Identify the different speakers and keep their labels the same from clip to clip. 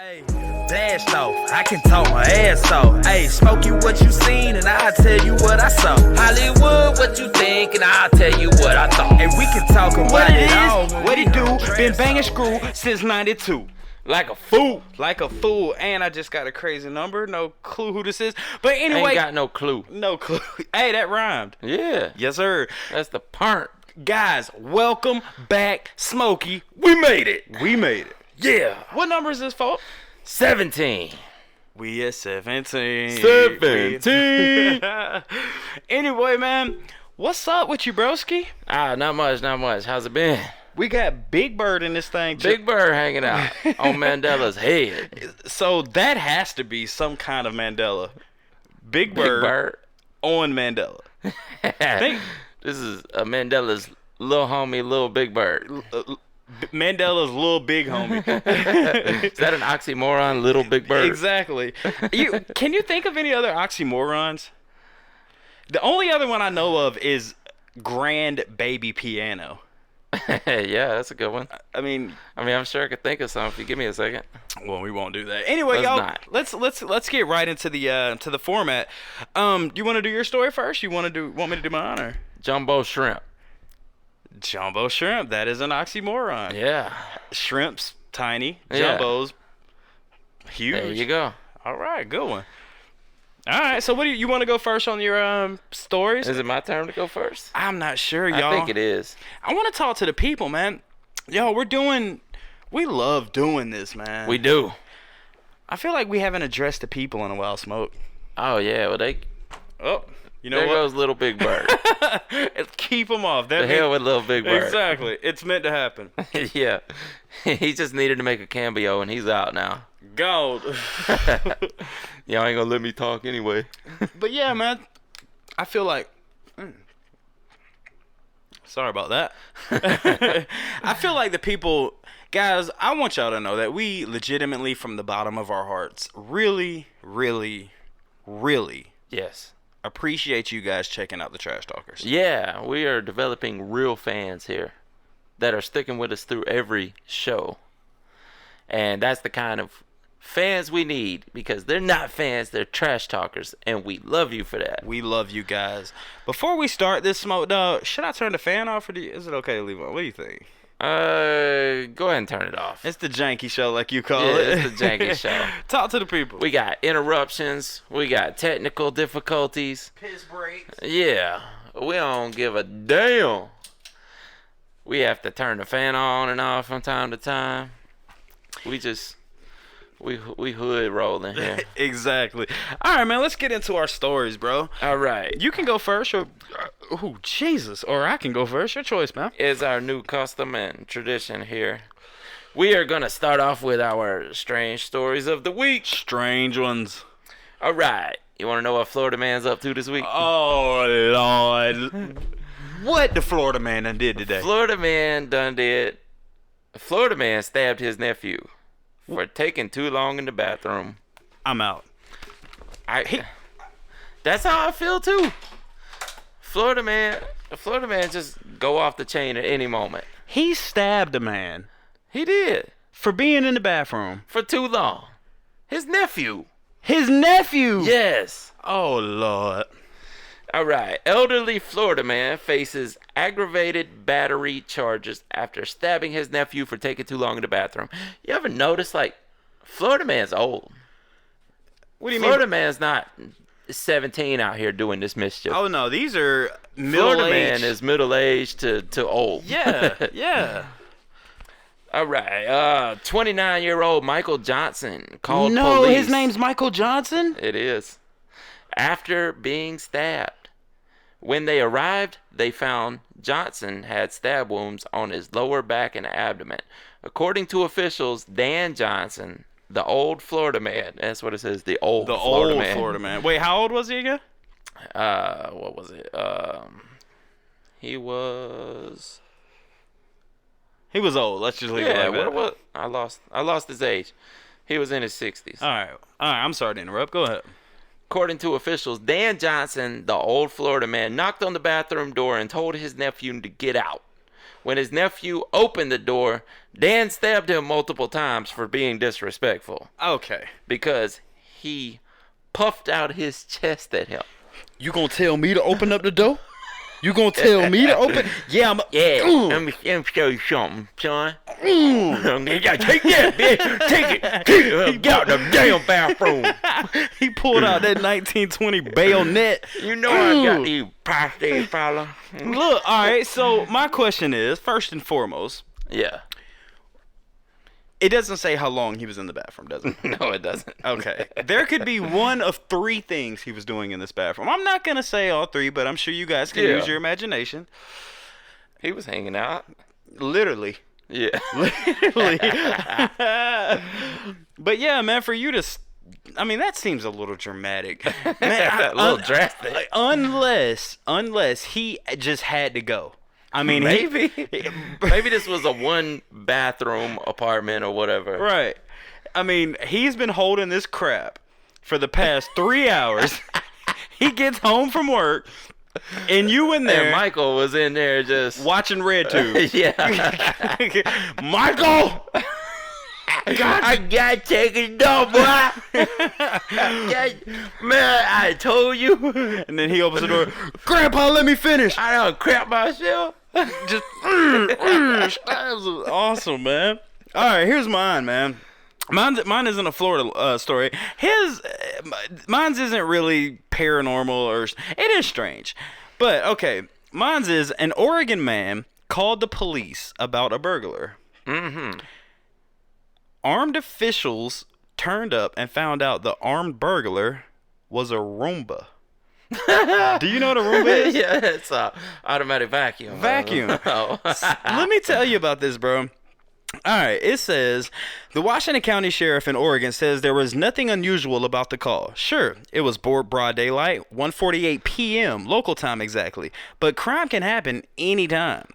Speaker 1: Hey, blast off, I can talk my ass off. Hey, smoke you what you seen and I'll tell you what I saw. Hollywood, what you think and I'll tell you what I thought. And we can talk about
Speaker 2: what it
Speaker 1: all.
Speaker 2: is, what it do, been banging screw since 92.
Speaker 1: Like a fool.
Speaker 2: Like a fool, and I just got a crazy number, no clue who this is. But anyway.
Speaker 3: Ain't got no clue.
Speaker 2: No clue. Hey, that rhymed.
Speaker 3: Yeah.
Speaker 2: Yes, sir.
Speaker 3: That's the part.
Speaker 2: Guys, welcome back, Smokey.
Speaker 1: We made it.
Speaker 2: We made it.
Speaker 1: Yeah.
Speaker 2: What number is this, folks?
Speaker 3: 17.
Speaker 2: We at 17.
Speaker 3: 17.
Speaker 2: Anyway, man, what's up with you, broski?
Speaker 3: Not much. How's it been?
Speaker 2: We got Big Bird in this thing.
Speaker 3: Big Bird hanging out on Mandela's head.
Speaker 2: So that has to be some kind of Mandela. Big Bird on Mandela. Think.
Speaker 3: This is Mandela's little homie, little Big Bird.
Speaker 2: Mandela's little big homie.
Speaker 3: Is that an oxymoron, little Big Bird?
Speaker 2: Exactly. Can you think of any other oxymorons? The only other one I know of is grand baby piano.
Speaker 3: Yeah, that's a good one.
Speaker 2: I mean,
Speaker 3: I'm sure I could think of some if you give me a second.
Speaker 2: Well, we won't do that. Anyway, let's get right into the format. Do you want to do your story first? Want me to do my honor?
Speaker 3: Jumbo shrimp.
Speaker 2: Jumbo shrimp. That is an oxymoron.
Speaker 3: Yeah.
Speaker 2: Shrimps tiny.
Speaker 3: Yeah.
Speaker 2: Jumbos huge.
Speaker 3: There you go.
Speaker 2: All right, good one. All right, so what do you want to go first on your stories?
Speaker 3: Is it my turn to go first?
Speaker 2: I'm not sure, y'all.
Speaker 3: I think it is.
Speaker 2: I want to talk to the people, man. Yo, we love doing this, man.
Speaker 3: We do.
Speaker 2: I feel like we haven't addressed the people in a while, Smoke.
Speaker 3: Oh yeah, well
Speaker 2: you know
Speaker 3: there
Speaker 2: what?
Speaker 3: goes little Big Bird.
Speaker 2: Keep them off.
Speaker 3: The hell with little Big Bird.
Speaker 2: Exactly. It's meant to happen.
Speaker 3: Yeah. He just needed to make a cameo and he's out now.
Speaker 2: Gold.
Speaker 3: Y'all ain't gonna let me talk anyway.
Speaker 2: But yeah, man. I feel like sorry about that. I feel like the people, guys, I want y'all to know that we legitimately, from the bottom of our hearts, really, really, really
Speaker 3: Yes.
Speaker 2: appreciate you guys checking out the Trash Talkers.
Speaker 3: Yeah, we are developing real fans here that are sticking with us through every show. And that's the kind of fans we need, because they're not fans, they're trash talkers, and we love you for that.
Speaker 2: We love you guys. Before we start this, Smoke Dog, should I turn the fan off, or is it okay to leave it on? What do you think?
Speaker 3: Go ahead and turn it off.
Speaker 2: It's the janky show, like you call
Speaker 3: Yeah,
Speaker 2: it.
Speaker 3: it's the janky show.
Speaker 2: Talk to the people.
Speaker 3: We got interruptions. We got technical difficulties.
Speaker 2: Piss breaks.
Speaker 3: Yeah, we don't give a damn. We have to turn the fan on and off from time to time. We hood rolling here.
Speaker 2: Exactly. All right, man. Let's get into our stories, bro.
Speaker 3: All right.
Speaker 2: You can go first, or Jesus, or I can go first. Your choice, man.
Speaker 3: Is our new custom and tradition here. We are gonna start off with our strange stories of the week.
Speaker 2: Strange ones.
Speaker 3: All right. You want to know what Florida man's up to this week?
Speaker 2: Oh Lord. What the Florida man done did today?
Speaker 3: Florida man stabbed his nephew for taking too long in the bathroom.
Speaker 2: I'm out.
Speaker 3: That's how I feel too. Florida man just go off the chain at any moment.
Speaker 2: He stabbed a man
Speaker 3: He did.
Speaker 2: for being in the bathroom.
Speaker 3: For too long. His nephew.
Speaker 2: His nephew.
Speaker 3: Yes.
Speaker 2: Oh Lord.
Speaker 3: All right. Elderly Florida man faces aggravated battery charges after stabbing his nephew for taking too long in the bathroom. You ever notice, like, Florida man's old?
Speaker 2: What do you
Speaker 3: Florida
Speaker 2: mean?
Speaker 3: man's not 17 out here doing this mischief.
Speaker 2: Oh no, these are
Speaker 3: Florida
Speaker 2: middle-aged.
Speaker 3: man is middle-aged to old.
Speaker 2: Yeah, yeah.
Speaker 3: All right. 29-year-old Michael Johnson called
Speaker 2: No,
Speaker 3: police.
Speaker 2: his name's Michael Johnson?
Speaker 3: It is. After being stabbed. When they arrived, they found Johnson had stab wounds on his lower back and abdomen. According to officials, Dan Johnson, the old Florida man, that's what it says, the old Florida man.
Speaker 2: Wait, how old was he again?
Speaker 3: What was it? He was
Speaker 2: old. Let's just leave it like that.
Speaker 3: what? I lost his age. He was in his 60s.
Speaker 2: All right. I'm sorry to interrupt. Go ahead.
Speaker 3: According to officials, Dan Johnson, the old Florida man, knocked on the bathroom door and told his nephew to get out. When his nephew opened the door, Dan stabbed him multiple times for being disrespectful
Speaker 2: Okay.
Speaker 3: because he puffed out his chest at him.
Speaker 2: You gonna tell me to open up the door? You gonna tell me to open? Yeah,
Speaker 3: Yeah, let me show you something, son. Yeah, take that, bitch. Take it. Get out of the damn bathroom.
Speaker 2: He pulled out that 1920 bayonet.
Speaker 3: You know I got these prostate, fella.
Speaker 2: Look, all right. So my question is, first and foremost,
Speaker 3: Yeah.
Speaker 2: it doesn't say how long he was in the bathroom, does it?
Speaker 3: No, it doesn't.
Speaker 2: Okay. There could be one of three things he was doing in this bathroom. I'm not gonna say all three, but I'm sure you guys can use your imagination.
Speaker 3: He was hanging out.
Speaker 2: Literally.
Speaker 3: Yeah.
Speaker 2: Literally. But yeah, man, for you to, I mean, that seems a little dramatic. Man,
Speaker 3: A little drastic.
Speaker 2: Unless he just had to go. I mean,
Speaker 3: Maybe this was a one bathroom apartment or whatever.
Speaker 2: Right. I mean, he's been holding this crap for the past 3 hours. He gets home from work, and you in there.
Speaker 3: And Michael was in there just
Speaker 2: watching RedTube.
Speaker 3: Yeah.
Speaker 2: Michael!
Speaker 3: I gotta take it down, boy. Man, I told you.
Speaker 2: And then he opens the door. Grandpa, let me finish.
Speaker 3: I don't crap myself.
Speaker 2: Just that was awesome, man. All right, here's mine, man. Mine isn't a Florida story. Mine's isn't really paranormal, or it is strange, but okay. Mine's is an Oregon man called the police about a burglar.
Speaker 3: Mm-hmm.
Speaker 2: Armed officials turned up and found out the armed burglar was a Roomba. Do you know what a Roomba is?
Speaker 3: Yeah, it's a automatic vacuum.
Speaker 2: Vacuum.
Speaker 3: Oh.
Speaker 2: Let me tell you about this, bro. All right, it says, the Washington County Sheriff in Oregon says there was nothing unusual about the call. Sure, it was broad daylight, 1:48 p.m., local time exactly, but crime can happen anytime.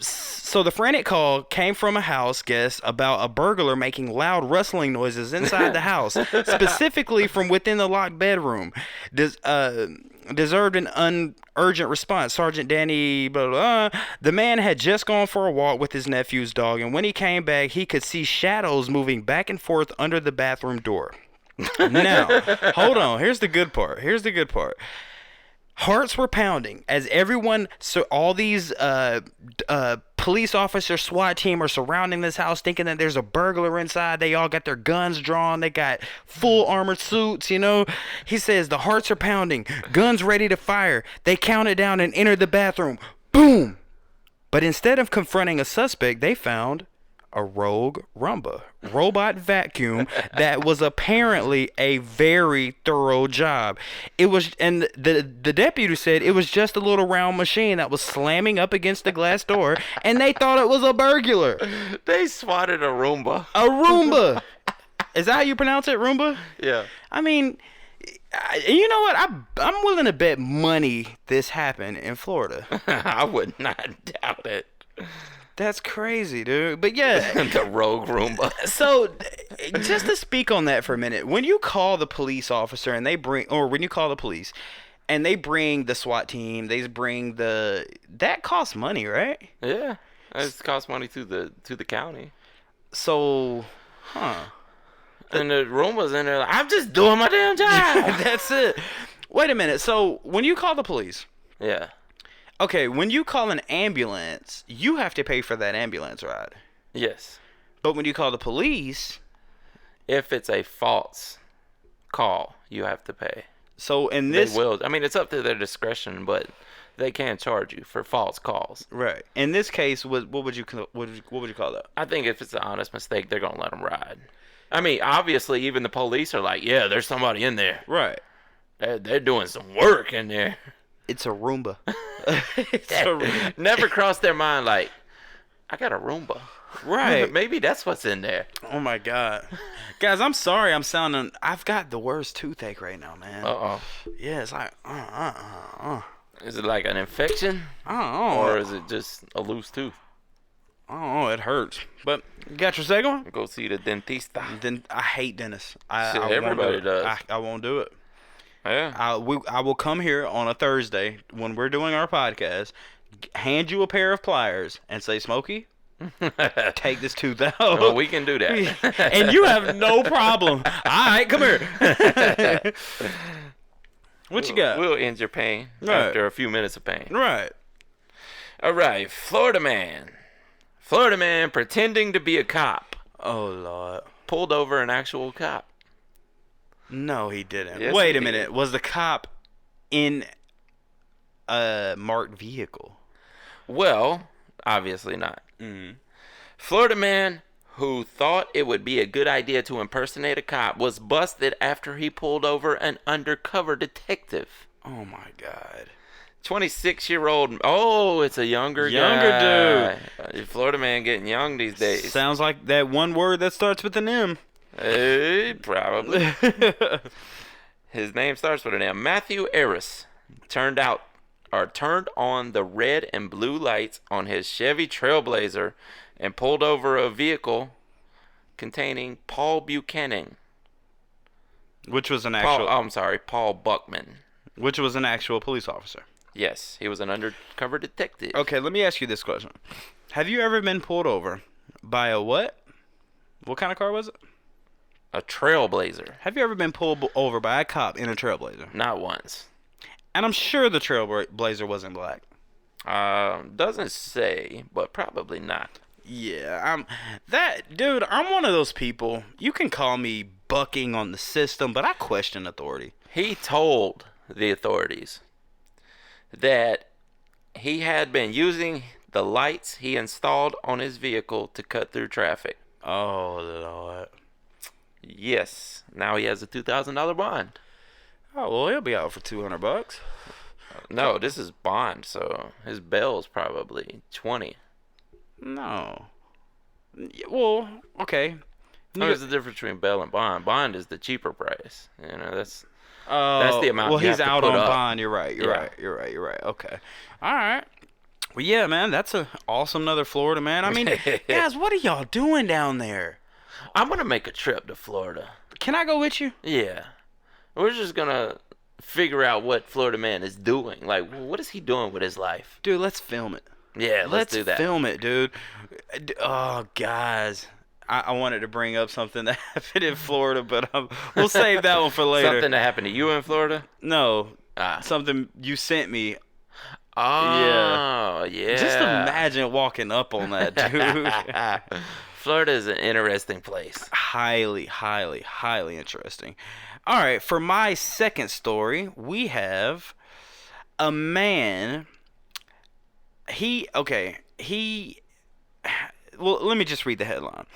Speaker 2: So the frantic call came from a house guest about a burglar making loud rustling noises inside the house, specifically from within the locked bedroom. Deserved an urgent response. Sergeant Danny, blah, blah, blah. The man had just gone for a walk with his nephew's dog, and when he came back, he could see shadows moving back and forth under the bathroom door. Now, hold on. Here's the good part. Hearts were pounding as everyone, so all these police officers, SWAT team are surrounding this house thinking that there's a burglar inside. They all got their guns drawn. They got full armored suits, you know. He says the hearts are pounding, guns ready to fire. They counted down and entered the bathroom. Boom! But instead of confronting a suspect, they found a rogue Roomba robot vacuum that was apparently a very thorough job. It was, and the deputy said it was just a little round machine that was slamming up against the glass door, and they thought it was a burglar.
Speaker 3: They swatted a Roomba.
Speaker 2: A Roomba. Is that how you pronounce it, Roomba?
Speaker 3: Yeah.
Speaker 2: I mean, you know what? I'm willing to bet money this happened in Florida.
Speaker 3: I would not doubt it.
Speaker 2: That's crazy, dude. But yeah.
Speaker 3: The rogue Roomba.
Speaker 2: So, just to speak on that for a minute, when you call the police officer and when you call the police and they bring the SWAT team, that costs money, right?
Speaker 3: Yeah. It costs money to the county.
Speaker 2: So,
Speaker 3: And the Roomba's in there like, I'm just doing my damn job.
Speaker 2: That's it. Wait a minute. So, when you call the police.
Speaker 3: Yeah.
Speaker 2: Okay, when you call an ambulance, you have to pay for that ambulance ride.
Speaker 3: Yes.
Speaker 2: But when you call the police,
Speaker 3: if it's a false call, you have to pay.
Speaker 2: So in this,
Speaker 3: they will. I mean, it's up to their discretion, but they can charge you for false calls.
Speaker 2: Right. In this case, what would you call that?
Speaker 3: I think if it's an honest mistake, they're gonna let them ride. I mean, obviously, even the police are like, yeah, there's somebody in there.
Speaker 2: Right.
Speaker 3: They're doing some work in there.
Speaker 2: It's a Roomba.
Speaker 3: Never crossed their mind like, I got a Roomba.
Speaker 2: Right.
Speaker 3: Maybe that's what's in there.
Speaker 2: Oh my God. Guys, I'm sorry I've got the worst toothache right now, man.
Speaker 3: Uh-oh.
Speaker 2: Yeah, it's like,
Speaker 3: Is it like an infection?
Speaker 2: I don't know.
Speaker 3: Or is it just a loose tooth?
Speaker 2: I don't know, it hurts. But you got your second one?
Speaker 3: Go see the dentista.
Speaker 2: Then I hate dentists.
Speaker 3: Everybody does.
Speaker 2: I won't do it.
Speaker 3: Yeah.
Speaker 2: I will come here on a Thursday when we're doing our podcast hand you a pair of pliers, and say, Smokey, take this tooth out.
Speaker 3: Well, we can do that.
Speaker 2: And you have no problem. All right, come here. What you got?
Speaker 3: We'll end your pain after a few minutes of pain.
Speaker 2: Right.
Speaker 3: All right, Florida man. Florida man pretending to be a cop.
Speaker 2: Oh, Lord.
Speaker 3: Pulled over an actual cop.
Speaker 2: No, he didn't.
Speaker 3: Yes,
Speaker 2: Wait
Speaker 3: he
Speaker 2: a minute.
Speaker 3: did.
Speaker 2: Was the cop in a marked vehicle?
Speaker 3: Well, obviously not. Florida man who thought it would be a good idea to impersonate a cop was busted after he pulled over an undercover detective.
Speaker 2: Oh, my God.
Speaker 3: 26-year-old. Oh, it's a younger dude. Florida man getting young these days.
Speaker 2: Sounds like that one word that starts with an M.
Speaker 3: Probably. His name starts with an M. Matthew Harris turned on the red and blue lights on his Chevy Trailblazer and pulled over a vehicle containing Paul Buchanan.
Speaker 2: Which was an actual...
Speaker 3: Paul Buckman.
Speaker 2: Which was an actual police officer.
Speaker 3: Yes, he was an undercover detective.
Speaker 2: Okay, let me ask you this question. Have you ever been pulled over by a what? What kind of car was it?
Speaker 3: A Trailblazer.
Speaker 2: Have you ever been pulled over by a cop in a Trailblazer?
Speaker 3: Not once.
Speaker 2: And I'm sure the Trailblazer wasn't black.
Speaker 3: Doesn't say, but probably not.
Speaker 2: Yeah, I'm one of those people. You can call me bucking on the system, but I question authority.
Speaker 3: He told the authorities that he had been using the lights he installed on his vehicle to cut through traffic.
Speaker 2: Oh, Lord.
Speaker 3: Yes. Now he has a $2,000 bond.
Speaker 2: Oh, well, he'll be out for $200.
Speaker 3: No, this is bond, so his bail's probably $20.
Speaker 2: No. Well, okay.
Speaker 3: There's the difference between bail and bond. Bond is the cheaper price. That's
Speaker 2: That's
Speaker 3: the amount.
Speaker 2: Well,
Speaker 3: you
Speaker 2: he's
Speaker 3: have to
Speaker 2: out
Speaker 3: put
Speaker 2: on
Speaker 3: up.
Speaker 2: bond. You're right. You're right. Okay. All right. Well, yeah, man. That's a awesome another Florida man. I mean, guys, what are y'all doing down there?
Speaker 3: I'm gonna make a trip to Florida.
Speaker 2: Can I go with you?
Speaker 3: Yeah. We're just gonna figure out what Florida man is doing. Like, what is he doing with his life?
Speaker 2: Dude, let's film it.
Speaker 3: Yeah, let's do that.
Speaker 2: Film it, dude. Oh, guys. I wanted to bring up something that happened in Florida, but we'll save that one for later.
Speaker 3: Something that happened to you in Florida?
Speaker 2: No. Something you sent me.
Speaker 3: Oh, yeah.
Speaker 2: Just imagine walking up on that, dude.
Speaker 3: Florida is an interesting place.
Speaker 2: Highly, highly, highly interesting. All right, for my second story, we have a man. Well, let me just read the headline.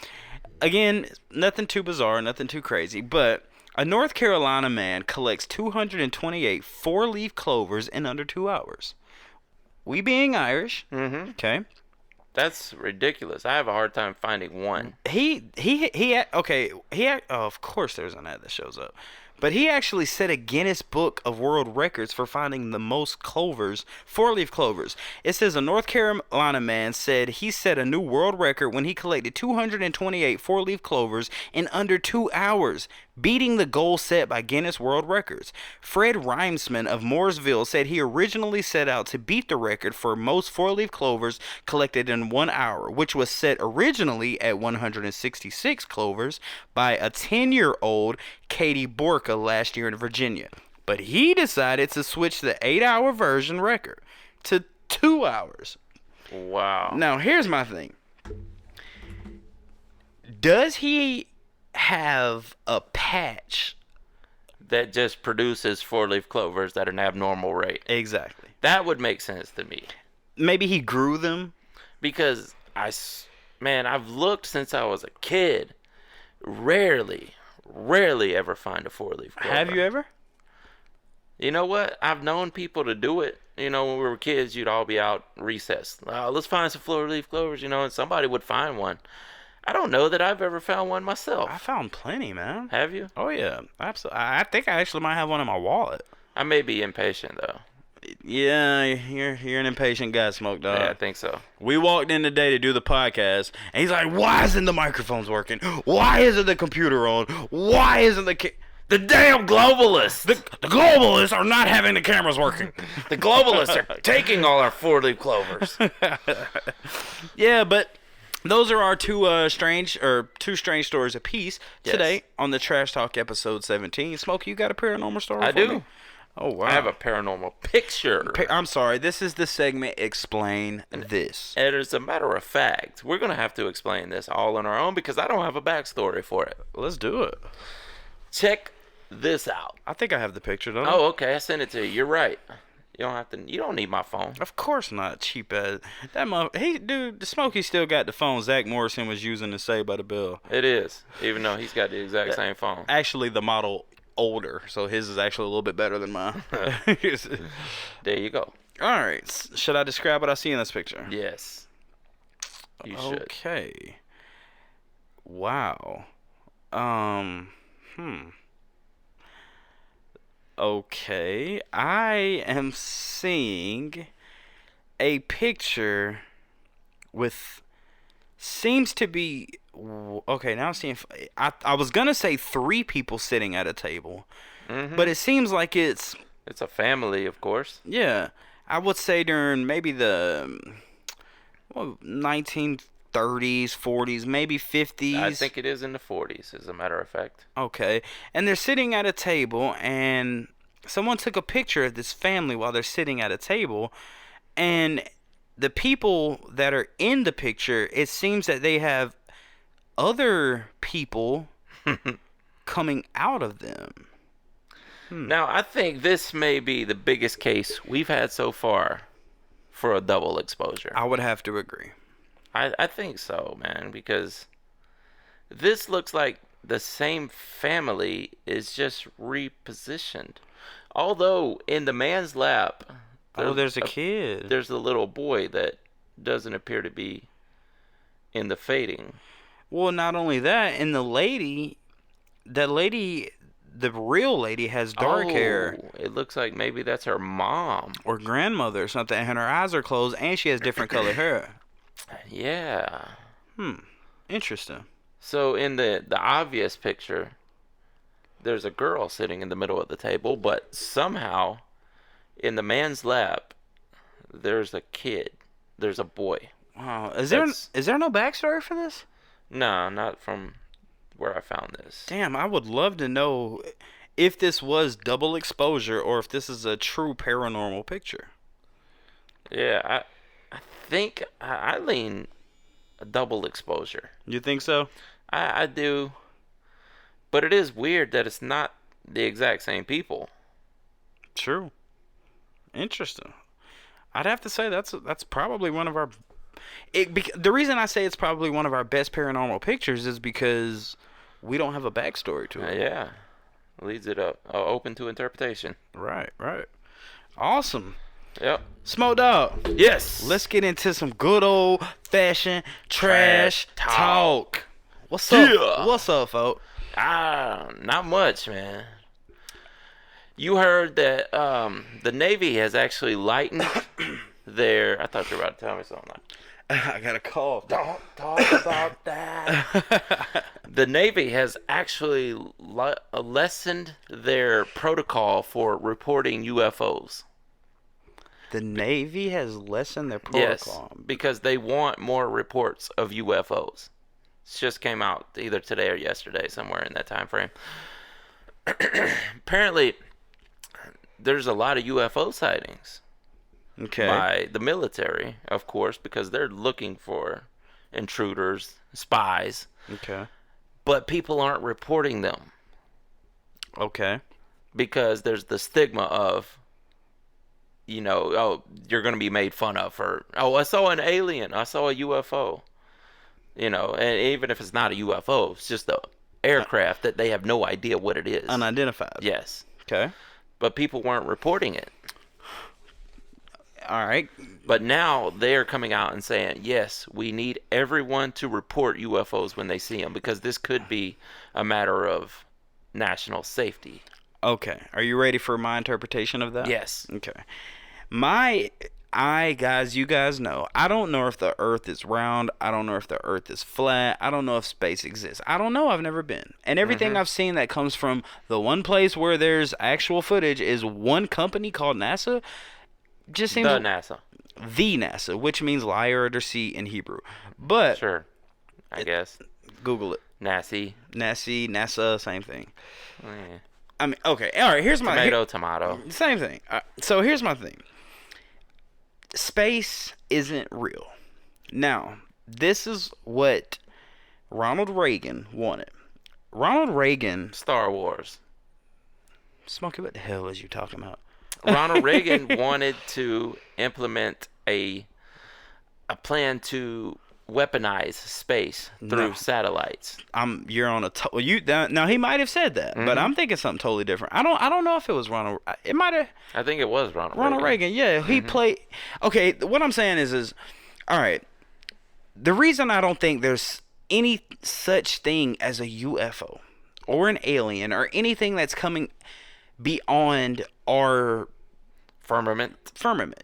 Speaker 2: Again, nothing too bizarre, nothing too crazy, but a North Carolina man collects 228 four-leaf clovers in under 2 hours. We being Irish, okay.
Speaker 3: That's ridiculous. I have a hard time finding one.
Speaker 2: Of course there's an ad that shows up. But he actually set a Guinness Book of World Records for finding the most clovers, four-leaf clovers. It says a North Carolina man said he set a new world record when he collected 228 four-leaf clovers in under 2 hours, beating the goal set by Guinness World Records. Fred Rimesman of Mooresville said he originally set out to beat the record for most four-leaf clovers collected in 1 hour, which was set originally at 166 clovers by a 10-year-old Katie Borka last year in Virginia. But he decided to switch the 8-hour version record to 2 hours.
Speaker 3: Wow.
Speaker 2: Now, here's my thing. Does he have a patch
Speaker 3: that just produces four-leaf clovers at an abnormal rate?
Speaker 2: Exactly.
Speaker 3: That would make sense to me.
Speaker 2: Maybe he grew them?
Speaker 3: Because, I've looked since I was a kid. Rarely ever find a four-leaf clover.
Speaker 2: Have you ever?
Speaker 3: You know what? I've known people to do it. You know, when we were kids, you'd all be out recess. Let's find some four-leaf clovers, and somebody would find one. I don't know that I've ever found one myself.
Speaker 2: I found plenty, man.
Speaker 3: Have you?
Speaker 2: Oh, yeah. Absolutely. I think I actually might have one in my wallet.
Speaker 3: I may be impatient, though.
Speaker 2: Yeah, you're an impatient guy, Smoke Dog.
Speaker 3: Yeah, I think so.
Speaker 2: We walked in today to do the podcast, and he's like, why isn't the microphones working? Why isn't the computer on? Why isn't the
Speaker 3: The damn globalists!
Speaker 2: The globalists are not having the cameras working.
Speaker 3: The globalists are taking all our 4-leaf clovers.
Speaker 2: Yeah, but those are our two strange stories apiece today on the Trash Talk episode 17. Smokey, you got a paranormal story?
Speaker 3: I
Speaker 2: for
Speaker 3: do.
Speaker 2: me? Oh wow!
Speaker 3: I have a paranormal picture.
Speaker 2: I'm sorry. This is the segment. Explain this.
Speaker 3: And as a matter of fact, we're gonna have to explain this all on our own because I don't have a backstory for it.
Speaker 2: Let's do it.
Speaker 3: Check this out.
Speaker 2: I think I have the picture, don't I?
Speaker 3: Oh, okay. I sent it to you. You're right. You don't have to. You don't need my phone.
Speaker 2: Of course not. Cheap as that. Hey, dude, the Smokey still got the phone Zach Morrison was using to Saved by the Bell.
Speaker 3: It is, even though he's got the exact same phone.
Speaker 2: Actually, the model older, so his is actually a little bit better than mine.
Speaker 3: There you go.
Speaker 2: All right. Should I describe what I see in this picture?
Speaker 3: Yes. You should.
Speaker 2: Okay. Wow. Okay. I am seeing a picture with seems to be okay. Now I'm seeing. I was gonna say 3 people sitting at a table, but it seems like it's
Speaker 3: a family, of course.
Speaker 2: yeah. I would say during maybe the 1930s, 40s, maybe 50s.
Speaker 3: I think it is in the 40s, as a matter of fact.
Speaker 2: Okay. And they're sitting at a table, and someone took a picture of this family while they're sitting at a table. And the people that are in the picture, it seems that they have other people coming out of them.
Speaker 3: Now, I think this may be the biggest case we've had so far for a double exposure.
Speaker 2: I would have to agree.
Speaker 3: I think so, man, because this looks like the same family is just repositioned. Although in the man's lap,
Speaker 2: there's a kid.
Speaker 3: There's a little boy that doesn't appear to be in the fading.
Speaker 2: Well, not only that, and the real lady has dark hair.
Speaker 3: It looks like maybe that's her mom.
Speaker 2: Or grandmother or something, and her eyes are closed, and she has different colored hair.
Speaker 3: Yeah.
Speaker 2: Interesting.
Speaker 3: So in the obvious picture, there's a girl sitting in the middle of the table, but somehow in the man's lap, there's a kid. There's a boy.
Speaker 2: Wow. Is there no backstory for this?
Speaker 3: No, not from where I found this.
Speaker 2: Damn, I would love to know if this was double exposure or if this is a true paranormal picture.
Speaker 3: Yeah, I think I lean a double exposure.
Speaker 2: You think so?
Speaker 3: I do. But it is weird that it's not the exact same people.
Speaker 2: True. Interesting. I'd have to say that's probably one of our... the reason I say it's probably one of our best paranormal pictures is because we don't have a backstory to it.
Speaker 3: Yeah. Leaves it up open to interpretation.
Speaker 2: Right. Awesome.
Speaker 3: Yep.
Speaker 2: Smoke Dog.
Speaker 3: Yes.
Speaker 2: Let's get into some good old fashioned trash talk. What's up?
Speaker 3: Yeah.
Speaker 2: What's up, folks?
Speaker 3: Not much, man. You heard that the Navy has actually lightened their... I thought you were about to tell me something.
Speaker 2: I got a cough.
Speaker 3: Don't talk about that. The Navy has actually lessened their protocol for reporting UFOs.
Speaker 2: The Navy has lessened their protocol.
Speaker 3: Yes, because they want more reports of UFOs. It just came out either today or yesterday, somewhere in that time frame. Apparently, there's a lot of UFO sightings.
Speaker 2: Okay.
Speaker 3: By the military, of course, because they're looking for intruders, spies.
Speaker 2: Okay.
Speaker 3: But people aren't reporting them.
Speaker 2: Okay.
Speaker 3: Because there's the stigma of, you're going to be made fun of for, I saw an alien, I saw a UFO. And even if it's not a UFO, it's just an aircraft that they have no idea what it is.
Speaker 2: Unidentified.
Speaker 3: Yes.
Speaker 2: Okay.
Speaker 3: But people weren't reporting it.
Speaker 2: All right.
Speaker 3: But now they are coming out and saying, yes, we need everyone to report UFOs when they see them because this could be a matter of national safety.
Speaker 2: Okay. Are you ready for my interpretation of that?
Speaker 3: Yes.
Speaker 2: Okay. My Guys, you guys know, I don't know if the Earth is round. I don't know if the Earth is flat. I don't know if space exists. I don't know. I've never been. And everything I've seen that comes from the one place where there's actual footage is one company called NASA. Just seems
Speaker 3: The NASA.
Speaker 2: The NASA, which means liar under sea in Hebrew. But
Speaker 3: Sure. I guess.
Speaker 2: Google it. NASA, same thing.
Speaker 3: Yeah.
Speaker 2: I mean, okay, all right. Here's my
Speaker 3: Tomato.
Speaker 2: same thing. So here's my thing. Space isn't real. Now, this is what Ronald Reagan wanted. Ronald Reagan.
Speaker 3: Star Wars.
Speaker 2: Smokey, what the hell is you talking about?
Speaker 3: Ronald Reagan wanted to implement a plan to weaponize space through satellites.
Speaker 2: You're on a now he might have said that, but I'm thinking something totally different. I don't know if it was Ronald. It might have.
Speaker 3: I think it was Ronald
Speaker 2: Reagan. Yeah, he played. Okay, what I'm saying is all right. The reason I don't think there's any such thing as a UFO or an alien or anything that's coming beyond our
Speaker 3: firmament.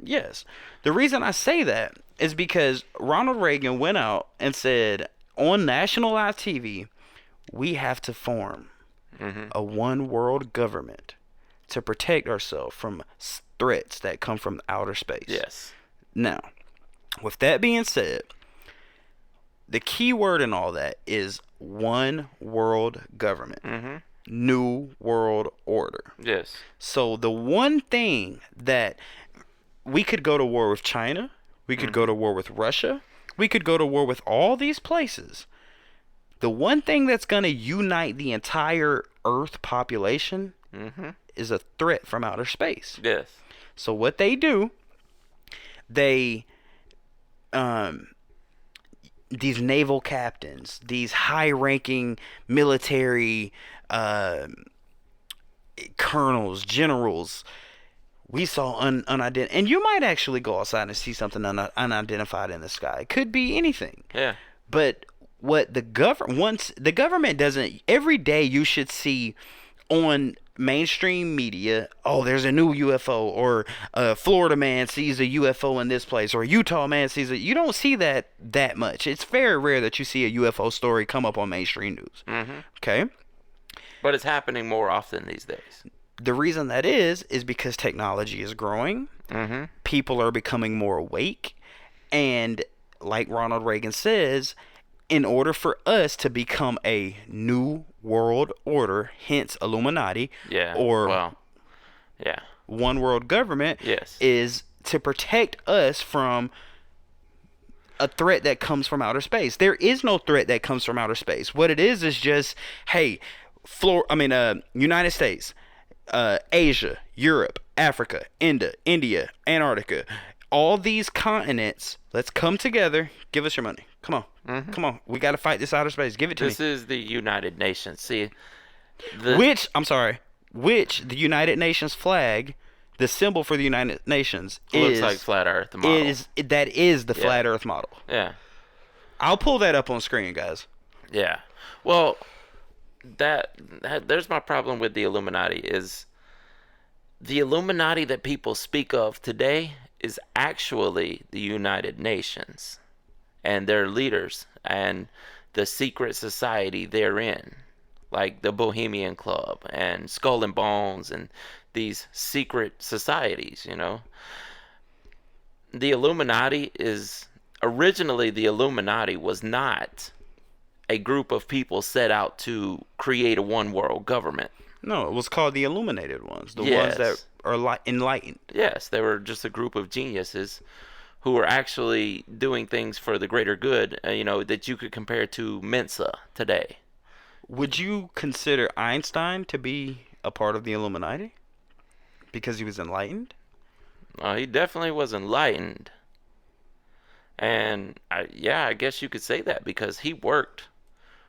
Speaker 2: Yes. The reason I say that is because Ronald Reagan went out and said on nationalized TV, we have to form a one world government to protect ourselves from threats that come from outer space.
Speaker 3: Yes.
Speaker 2: Now, with that being said, the key word in all that is one world government. New world order.
Speaker 3: Yes.
Speaker 2: So the one thing that we could go to war with China, we could go to war with Russia, we could go to war with all these places. The one thing that's going to unite the entire Earth population is a threat from outer space.
Speaker 3: Yes.
Speaker 2: So what they do, they these naval captains, these high-ranking military colonels, generals, we saw unidentified, and you might actually go outside and see something unidentified in the sky. It could be anything.
Speaker 3: Yeah.
Speaker 2: But what the government doesn't, every day you should see on mainstream media, oh, there's a new UFO, or a Florida man sees a UFO in this place, or a Utah man sees it. You don't see that much. It's very rare that you see a UFO story come up on mainstream news. Okay?
Speaker 3: But it's happening more often these days.
Speaker 2: The reason that is because technology is growing. People are becoming more awake. And like Ronald Reagan says, in order for us to become a new world order, hence Illuminati, one world government, is to protect us from a threat that comes from outer space. There is no threat that comes from outer space. What it is just, hey, United States, Asia, Europe, Africa, India, Antarctica, all these continents, let's come together. Give us your money. Come on. Come on. We got to fight this outer space. Give it to me.
Speaker 3: This is the United Nations. See,
Speaker 2: which the United Nations flag, the symbol for the United Nations
Speaker 3: looks like flat Earth model.
Speaker 2: That is the flat Earth model.
Speaker 3: Yeah.
Speaker 2: I'll pull that up on screen, guys.
Speaker 3: Yeah. Well, there's my problem with the Illuminati is the Illuminati that people speak of today is actually the United Nations and their leaders and the secret society they're in, like the Bohemian Club and Skull and Bones and these secret societies, you know. The Illuminati originally the Illuminati was not a group of people set out to create a one world government.
Speaker 2: No, it was called the Illuminated ones, the ones that are enlightened.
Speaker 3: Yes, they were just a group of geniuses who were actually doing things for the greater good, that you could compare to Mensa today.
Speaker 2: Would you consider Einstein to be a part of the Illuminati? Because he was enlightened?
Speaker 3: He definitely was enlightened. And I guess you could say that because he worked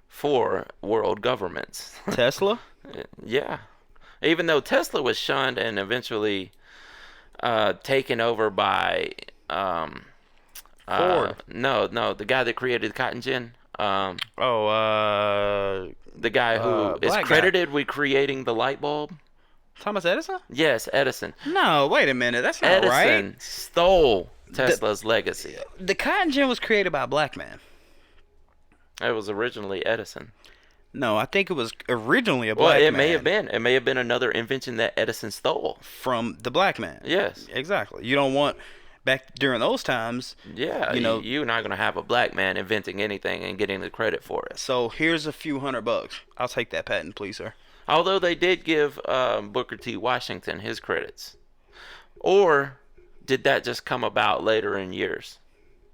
Speaker 3: for world governments.
Speaker 2: Tesla?
Speaker 3: Yeah. Even though Tesla was shunned and eventually taken over by
Speaker 2: Ford.
Speaker 3: No, the guy that created the cotton gin. The guy who is credited with creating the light bulb.
Speaker 2: Thomas Edison?
Speaker 3: Yes, Edison.
Speaker 2: No, wait a minute. That's not
Speaker 3: Edison
Speaker 2: right.
Speaker 3: stole Tesla's legacy.
Speaker 2: The cotton gin was created by a black man.
Speaker 3: It was originally Edison.
Speaker 2: No, I think it was originally a black man.
Speaker 3: Well, it may have been. It may have been another invention that Edison stole.
Speaker 2: From the black man.
Speaker 3: Yes.
Speaker 2: Exactly. You don't want, back during those times.
Speaker 3: Yeah, you're not going to have a black man inventing anything and getting the credit for it.
Speaker 2: So here's a few $100. I'll take that patent, please, sir.
Speaker 3: Although they did give Booker T. Washington his credits. Or did that just come about later in years?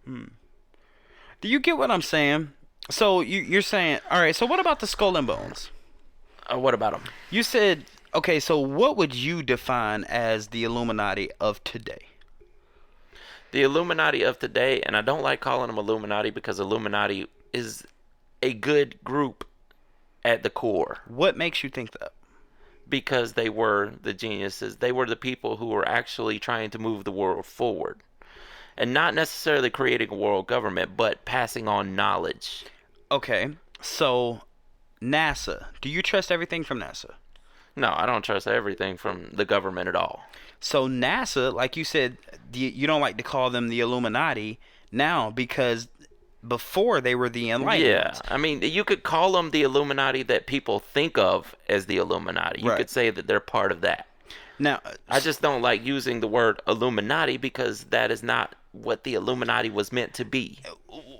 Speaker 2: Do you get what I'm saying? So you're saying, all right, so what about the skull and bones?
Speaker 3: What about them?
Speaker 2: You said, okay, so what would you define as the Illuminati of today?
Speaker 3: The Illuminati of today, and I don't like calling them Illuminati because Illuminati is a good group at the core.
Speaker 2: What makes you think that?
Speaker 3: Because they were the geniuses. They were the people who were actually trying to move the world forward. And not necessarily creating a world government, but passing on knowledge.
Speaker 2: Okay, so NASA. Do you trust everything from NASA?
Speaker 3: No, I don't trust everything from the government at all.
Speaker 2: So NASA, like you said, you don't like to call them the Illuminati now because before they were the Enlightened.
Speaker 3: Yeah, I mean, you could call them the Illuminati that people think of as the Illuminati. You could say that they're part of that.
Speaker 2: Now,
Speaker 3: I just don't like using the word Illuminati because that is not what the Illuminati was meant to be.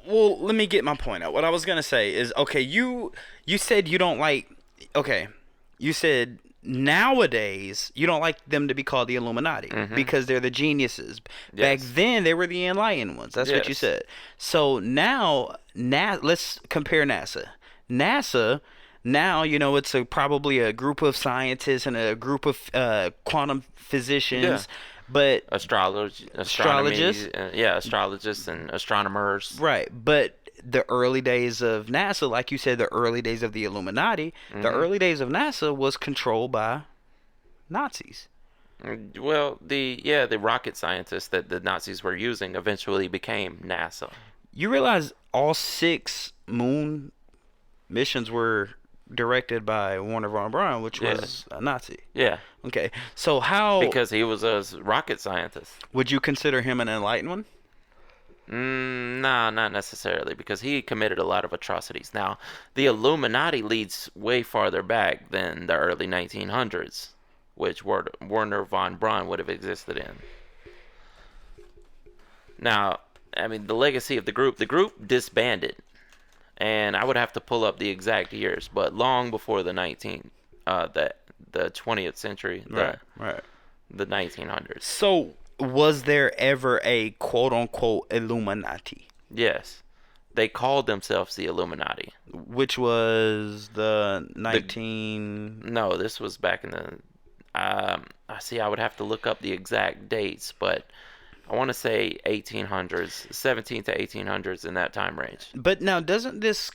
Speaker 2: Well, let me get my point out. What I was going to say is, okay, you said you don't like, okay, you said nowadays you don't like them to be called the Illuminati because they're the geniuses.
Speaker 3: Yes.
Speaker 2: Back then they were the enlightened ones. That's what you said. So now, let's compare NASA. NASA, now, it's probably a group of scientists and a group of quantum physicians. But
Speaker 3: astrologists, astrologists and astronomers.
Speaker 2: Right, but the early days of NASA, like you said, the early days of the Illuminati, the early days of NASA was controlled by Nazis.
Speaker 3: Well, the rocket scientists that the Nazis were using eventually became NASA.
Speaker 2: You realize all 6 moon missions were directed by Wernher von Braun, which was a Nazi.
Speaker 3: Yeah.
Speaker 2: Okay, so how...
Speaker 3: Because he was a rocket scientist.
Speaker 2: Would you consider him an enlightened one?
Speaker 3: Nah, not necessarily, because he committed a lot of atrocities. Now, the Illuminati leads way farther back than the early 1900s, which Wernher von Braun would have existed in. Now, I mean, the legacy of the group disbanded. And I would have to pull up the exact years, but long before the 20th century, the 1900s.
Speaker 2: So, was there ever a quote-unquote Illuminati?
Speaker 3: Yes. They called themselves the Illuminati.
Speaker 2: Which was the 19...
Speaker 3: No, this was back in the... I would have to look up the exact dates, but... I want to say 1800s, 17 to 1800s in that time range.
Speaker 2: But now, doesn't this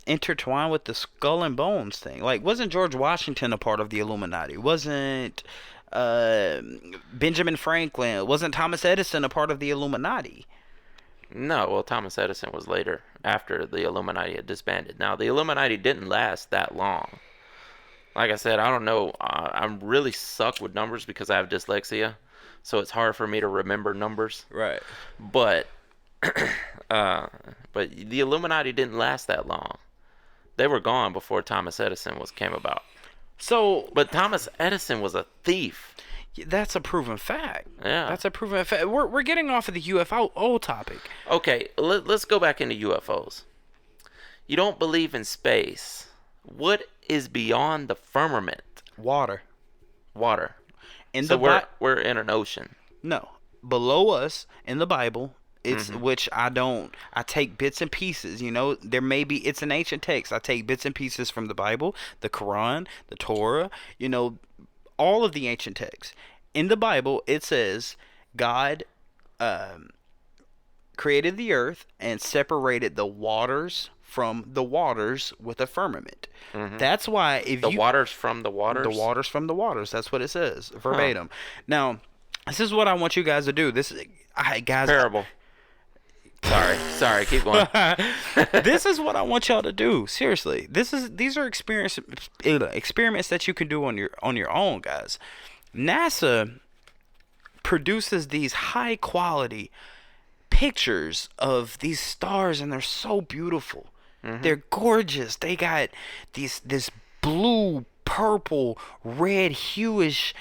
Speaker 2: intertwine with the skull and bones thing? Like, wasn't George Washington a part of the Illuminati? Wasn't Benjamin Franklin? Wasn't Thomas Edison a part of the Illuminati?
Speaker 3: No, well, Thomas Edison was later, after the Illuminati had disbanded. Now, the Illuminati didn't last that long. Like I said, I don't know. I'm really suck with numbers because I have dyslexia. So it's hard for me to remember numbers.
Speaker 2: Right.
Speaker 3: But the Illuminati didn't last that long. They were gone before Thomas Edison came about. But Thomas Edison was a thief.
Speaker 2: That's a proven fact.
Speaker 3: Yeah.
Speaker 2: That's a proven fact. We're getting off of the UFO topic.
Speaker 3: Okay, let's go back into UFOs. You don't believe in space. What is beyond the firmament?
Speaker 2: Water.
Speaker 3: We're in an ocean.
Speaker 2: No, below us in the Bible, it's which I take bits and pieces. There may be, it's an ancient text. I take bits and pieces from the Bible, the Quran, the Torah. All of the ancient texts. In the Bible, it says God created the earth and separated the waters from the waters with a firmament. That's why
Speaker 3: the waters from the waters?
Speaker 2: The waters from the waters. That's what it says, verbatim. Now, this is what I want you guys to do. This is, guys...
Speaker 3: Parable. Sorry, keep going.
Speaker 2: This is what I want y'all to do. Seriously, these are experiments that you can do on your own, guys. NASA produces these high quality pictures of these stars, and they're so beautiful. They're gorgeous. They got this blue, purple, red hueish,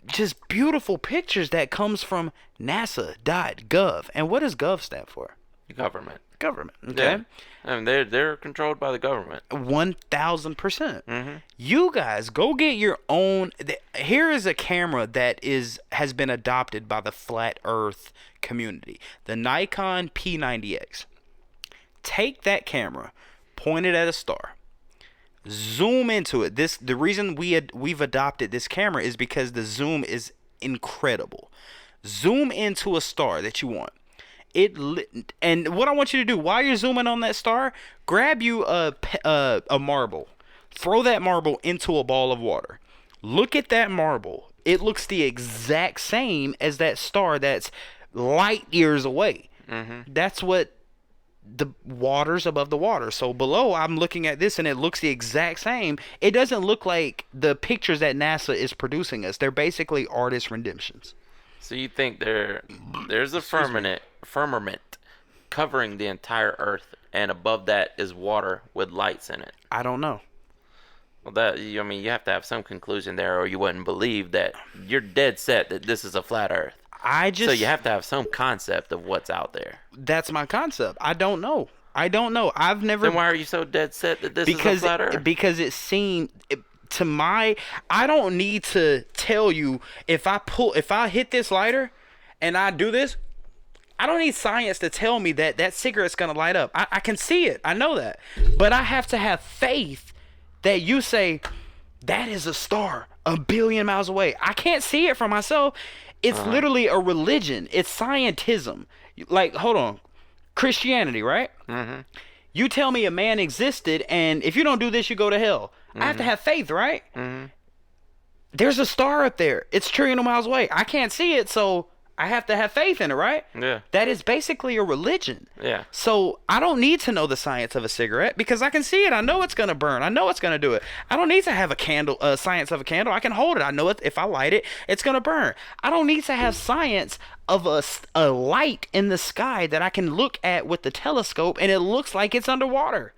Speaker 2: just beautiful pictures that comes from NASA.gov. And what does gov stand for?
Speaker 3: Government.
Speaker 2: Government. Okay.
Speaker 3: Yeah. I mean, they're controlled by the government.
Speaker 2: 1000%. You guys go get your own. Here is a camera that has been adopted by the flat Earth community. The Nikon P90X. Take that camera, point it at a star. Zoom into it. The reason we've adopted this camera is because the zoom is incredible. Zoom into a star that you want. And what I want you to do while you're zooming on that star, grab you a marble. Throw that marble into a ball of water. Look at that marble. It looks the exact same as that star that's light years away. That's what the water's above the water. So below, I'm looking at this and it looks the exact same. It doesn't look like the pictures that NASA is producing us. They're basically artist renditions.
Speaker 3: So you think there's a firmament covering the entire Earth, and above that is water with lights in it?
Speaker 2: I don't know.
Speaker 3: Well, you have to have some conclusion there, or you wouldn't believe that. You're dead set that this is a flat Earth. So you have to have some concept of what's out there.
Speaker 2: That's my concept. I don't know. I've never.
Speaker 3: Then why are you so dead set that this is a flat Earth?
Speaker 2: Because it seemed I don't need to tell you if I hit this lighter and I do this. I don't need science to tell me that cigarette's gonna light up. I can see it. I know that, but I have to have faith that you say that is a star 1 billion miles away. I can't see it for myself. It's literally a religion. It's scientism. Like, hold on. Christianity, right? You tell me a man existed, and if you don't do this, you go to hell. I have to have faith, right? There's a star up there. It's trillion of miles away. I can't see it, so I have to have faith in it, right?
Speaker 3: Yeah.
Speaker 2: That is basically a religion.
Speaker 3: Yeah.
Speaker 2: So I don't need to know the science of a cigarette because I can see it. I know it's going to burn. I know it's going to do it. I don't need to have science of a candle. I can hold it. I know if I light it, it's going to burn. I don't need to have science of a light in the sky that I can look at with the telescope and it looks like it's underwater.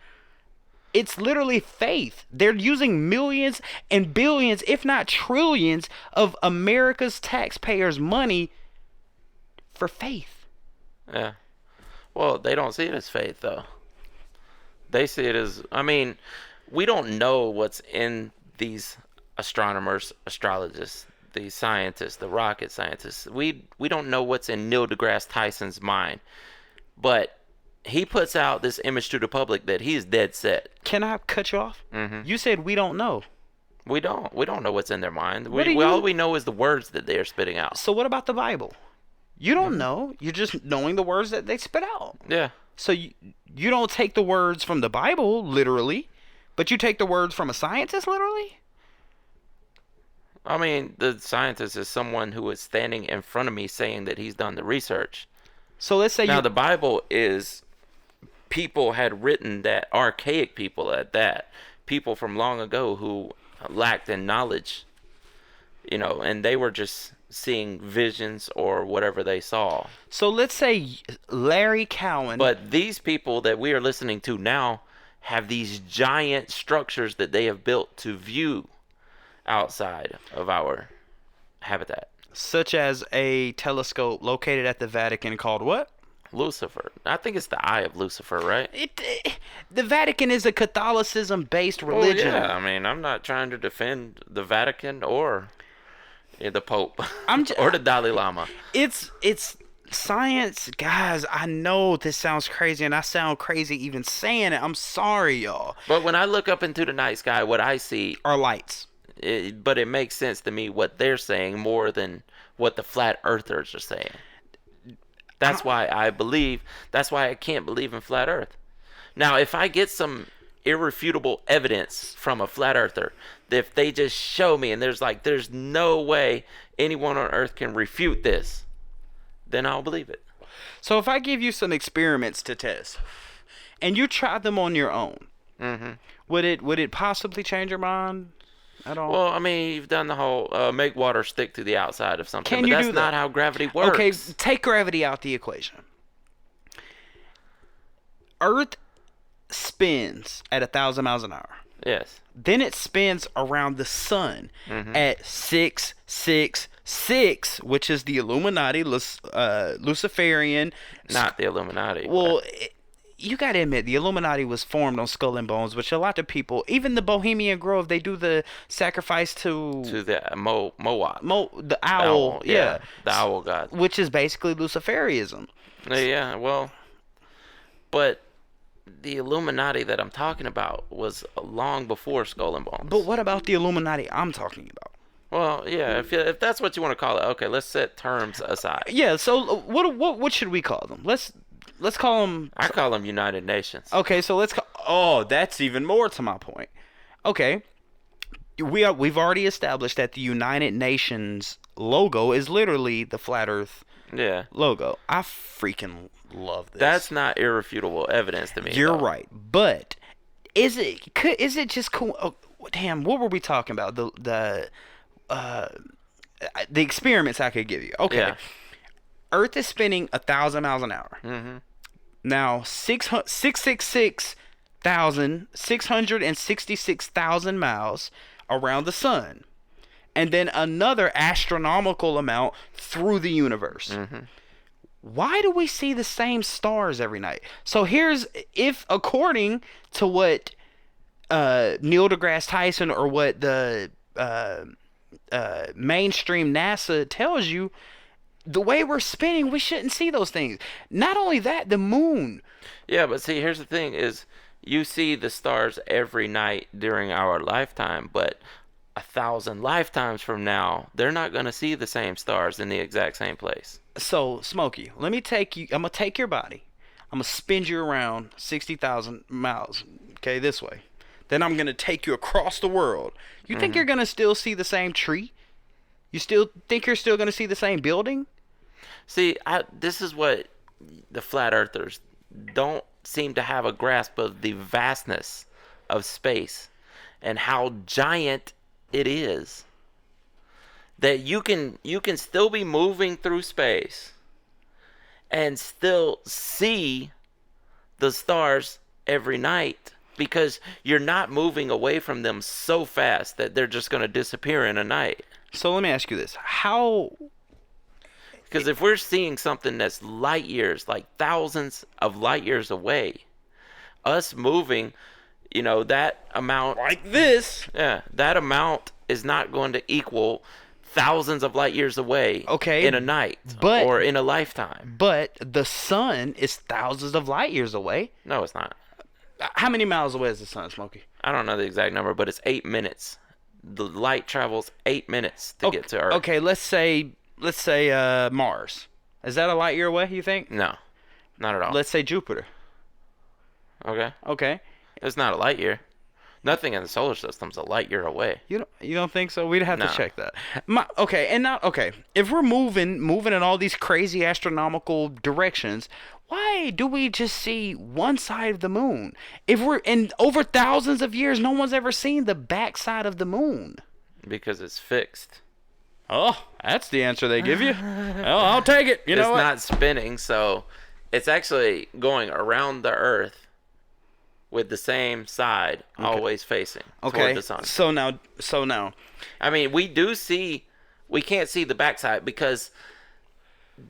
Speaker 2: It's literally faith. They're using millions and billions, if not trillions, of America's taxpayers' money for faith.
Speaker 3: Yeah. Well, they don't see it as faith, though. They see it as, we don't know what's in these astronomers, astrologists, the scientists, the rocket scientists. We don't know what's in Neil deGrasse Tyson's mind. But he puts out this image to the public that he is dead set.
Speaker 2: Can I cut you off? You said we don't know.
Speaker 3: We don't know what's in their mind.
Speaker 2: All
Speaker 3: we know is the words that they are spitting out.
Speaker 2: So what about the Bible? You don't know. You're just knowing the words that they spit out.
Speaker 3: Yeah.
Speaker 2: So you don't take the words from the Bible literally, but you take the words from a scientist literally?
Speaker 3: The scientist is someone who is standing in front of me saying that he's done the research.
Speaker 2: So let's say
Speaker 3: the Bible is people had written that, archaic people at that, people from long ago who lacked in knowledge, and they were just seeing visions or whatever they saw.
Speaker 2: So let's say Larry Cowan.
Speaker 3: But these people that we are listening to now have these giant structures that they have built to view outside of our habitat.
Speaker 2: Such as a telescope located at the Vatican called what?
Speaker 3: Lucifer. I think it's the Eye of Lucifer, right?
Speaker 2: The Vatican is a Catholicism-based religion.
Speaker 3: Oh, yeah. I'm not trying to defend the Vatican or the Pope or the Dalai Lama.
Speaker 2: It's science, guys. I know this sounds crazy, and I sound crazy even saying it. I'm sorry, y'all.
Speaker 3: But when I look up into the night sky, what I see
Speaker 2: are lights.
Speaker 3: But it makes sense to me what they're saying more than what the flat earthers are saying. That's why I can't believe in flat earth. Now, if I get some irrefutable evidence from a flat earther, if they just show me and there's no way anyone on earth can refute this, then I'll believe it.
Speaker 2: So if I give you some experiments to test, and you try them on your own, would it possibly change your mind at all?
Speaker 3: Well, I mean, you've done the whole make water stick to the outside of something,
Speaker 2: Can
Speaker 3: but
Speaker 2: you
Speaker 3: that's
Speaker 2: do that?
Speaker 3: not how gravity works.
Speaker 2: Okay, take gravity out the equation. Earth spins at 1,000 miles an hour.
Speaker 3: Yes.
Speaker 2: Then it spins around the sun at 666, which is the Illuminati, Luciferian.
Speaker 3: Not the Illuminati.
Speaker 2: Well, you got to admit, the Illuminati was formed on Skull and Bones, which a lot of people, even the Bohemian Grove, they do the sacrifice to
Speaker 3: the Moab.
Speaker 2: The owl. Yeah.
Speaker 3: The owl god.
Speaker 2: Which is basically Luciferianism.
Speaker 3: Yeah, well, but the Illuminati that I'm talking about was long before Skull and Bones.
Speaker 2: But what about the Illuminati I'm talking about?
Speaker 3: Well, yeah, if that's what you want to call it, okay, let's set terms aside.
Speaker 2: Yeah, so what should we call them? Let's call them.
Speaker 3: I call them United Nations.
Speaker 2: Okay, so let's call. Oh, that's even more to my point. Okay, we've already established that the United Nations logo is literally the flat Earth logo. I freaking love this.
Speaker 3: That's not irrefutable evidence to me.
Speaker 2: You're
Speaker 3: though.
Speaker 2: right, but is it just cool? Oh, damn, what were we talking about? The experiments I could give you. Okay,
Speaker 3: Yeah.
Speaker 2: Earth is spinning 1,000 miles an hour. Now 666,000 miles around the sun, and then another astronomical amount through the universe. Why do we see the same stars every night? So if according to what Neil deGrasse Tyson or what the mainstream NASA tells you, the way we're spinning, we shouldn't see those things. Not only that, the moon.
Speaker 3: Yeah, but see, here's the thing: is you see the stars every night during our lifetime, but 1,000 lifetimes from now, they're not going to see the same stars in the exact same place.
Speaker 2: So, Smokey, let me take you. I'm gonna take your body. I'm gonna spin you around 60,000 miles. Okay, this way. Then I'm gonna take you across the world. You think you're gonna still see the same tree? You still think you're still gonna see the same building?
Speaker 3: See, this is what the flat earthers don't seem to have a grasp of: the vastness of space and how giant it is. That you can still be moving through space and still see the stars every night, because you're not moving away from them so fast that they're just going to disappear in a night.
Speaker 2: So let me ask you this: how?
Speaker 3: Because if we're seeing something that's light years, like thousands of light years away, us moving, that amount,
Speaker 2: Like this.
Speaker 3: yeah, that amount is not going to equal thousands of light years away in a night or in a lifetime.
Speaker 2: But the sun is thousands of light years away.
Speaker 3: No, it's not.
Speaker 2: How many miles away is the sun, Smokey?
Speaker 3: I don't know the exact number, but it's 8 minutes. The light travels 8 minutes to get to Earth.
Speaker 2: Okay, let's say Mars. Is that a light year away, you think?
Speaker 3: No, not at all.
Speaker 2: Let's say Jupiter.
Speaker 3: Okay.
Speaker 2: Okay.
Speaker 3: It's not a light year. Nothing in the solar system's a light year away.
Speaker 2: You don't think so? We'd have
Speaker 3: No.
Speaker 2: to check that. If we're moving in all these crazy astronomical directions, why do we just see one side of the moon? If we're in over thousands of years, no one's ever seen the back side of the moon.
Speaker 3: Because it's fixed.
Speaker 2: Oh, that's the answer they give you. Oh, I'll take it. You know
Speaker 3: It's
Speaker 2: what?
Speaker 3: not spinning, so it's actually going around the Earth with the same side always facing toward the sun.
Speaker 2: So now,
Speaker 3: I mean, we can't see the backside because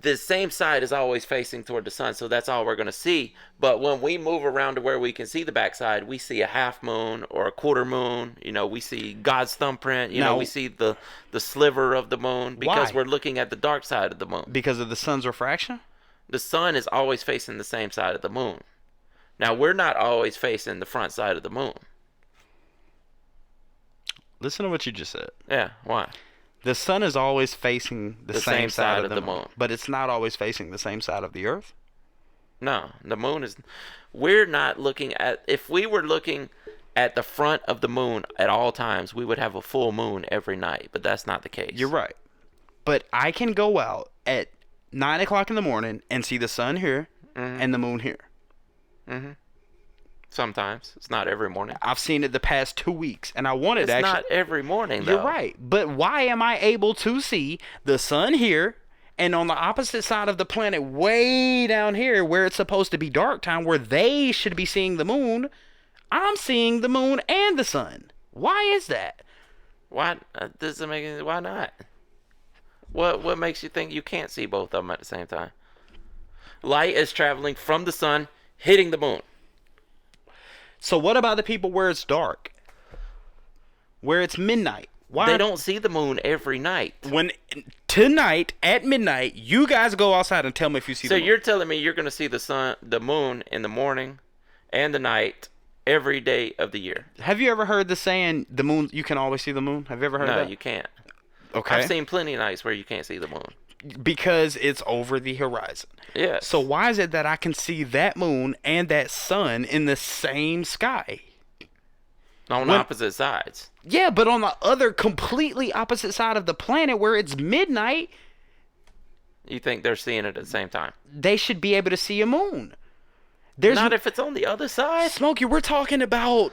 Speaker 3: the same side is always facing toward the sun, so that's all we're going to see. But when we move around to where we can see the backside, we see a half moon or a quarter moon. We see God's thumbprint. We see the sliver of the moon because
Speaker 2: Why?
Speaker 3: we're looking at the dark side of the moon.
Speaker 2: because of the sun's refraction?
Speaker 3: The sun is always facing the same side of the moon. Now, we're not always facing the front side of the moon.
Speaker 2: Listen to what you just said.
Speaker 3: Yeah, why?
Speaker 2: The sun is always facing the same side of the moon, but it's not always facing the same side of the Earth.
Speaker 3: No, the moon is... We're not looking at... If we were looking at the front of the moon at all times, we would have a full moon every night, but that's not the case.
Speaker 2: You're right. But I can go out at 9 o'clock in the morning and see the sun here and the moon here.
Speaker 3: Sometimes. It's not every morning.
Speaker 2: I've seen it the past 2 weeks, and I wanted
Speaker 3: It's not every morning, though.
Speaker 2: You're right, but why am I able to see the sun here and on the opposite side of the planet, way down here, where it's supposed to be dark time, where they should be seeing the moon, I'm seeing the moon and the sun? Why is that?
Speaker 3: Why doesn't make any, why not? What makes you think you can't see both of them at the same time? Light is traveling from the sun, hitting the moon.
Speaker 2: So what about the people where it's dark? Where it's midnight? Why
Speaker 3: They don't see the moon every night.
Speaker 2: When tonight at midnight, you guys go outside and tell me if you see the moon.
Speaker 3: So you're telling me you're going to see the moon in the morning and the night every day of the year?
Speaker 2: Have you ever heard the saying, the moon, you can always see the moon? Have you ever heard that?
Speaker 3: No, you can't.
Speaker 2: Okay.
Speaker 3: I've seen plenty of nights where you can't see the moon.
Speaker 2: Because it's over the horizon.
Speaker 3: Yeah.
Speaker 2: So why is it that I can see that moon and that sun in the same sky?
Speaker 3: On opposite sides.
Speaker 2: Yeah, but on the other completely opposite side of the planet where it's midnight,
Speaker 3: You think they're seeing it at the same time?
Speaker 2: they should be able to see a moon.
Speaker 3: Not if it's on the other side.
Speaker 2: Smokey, we're talking about,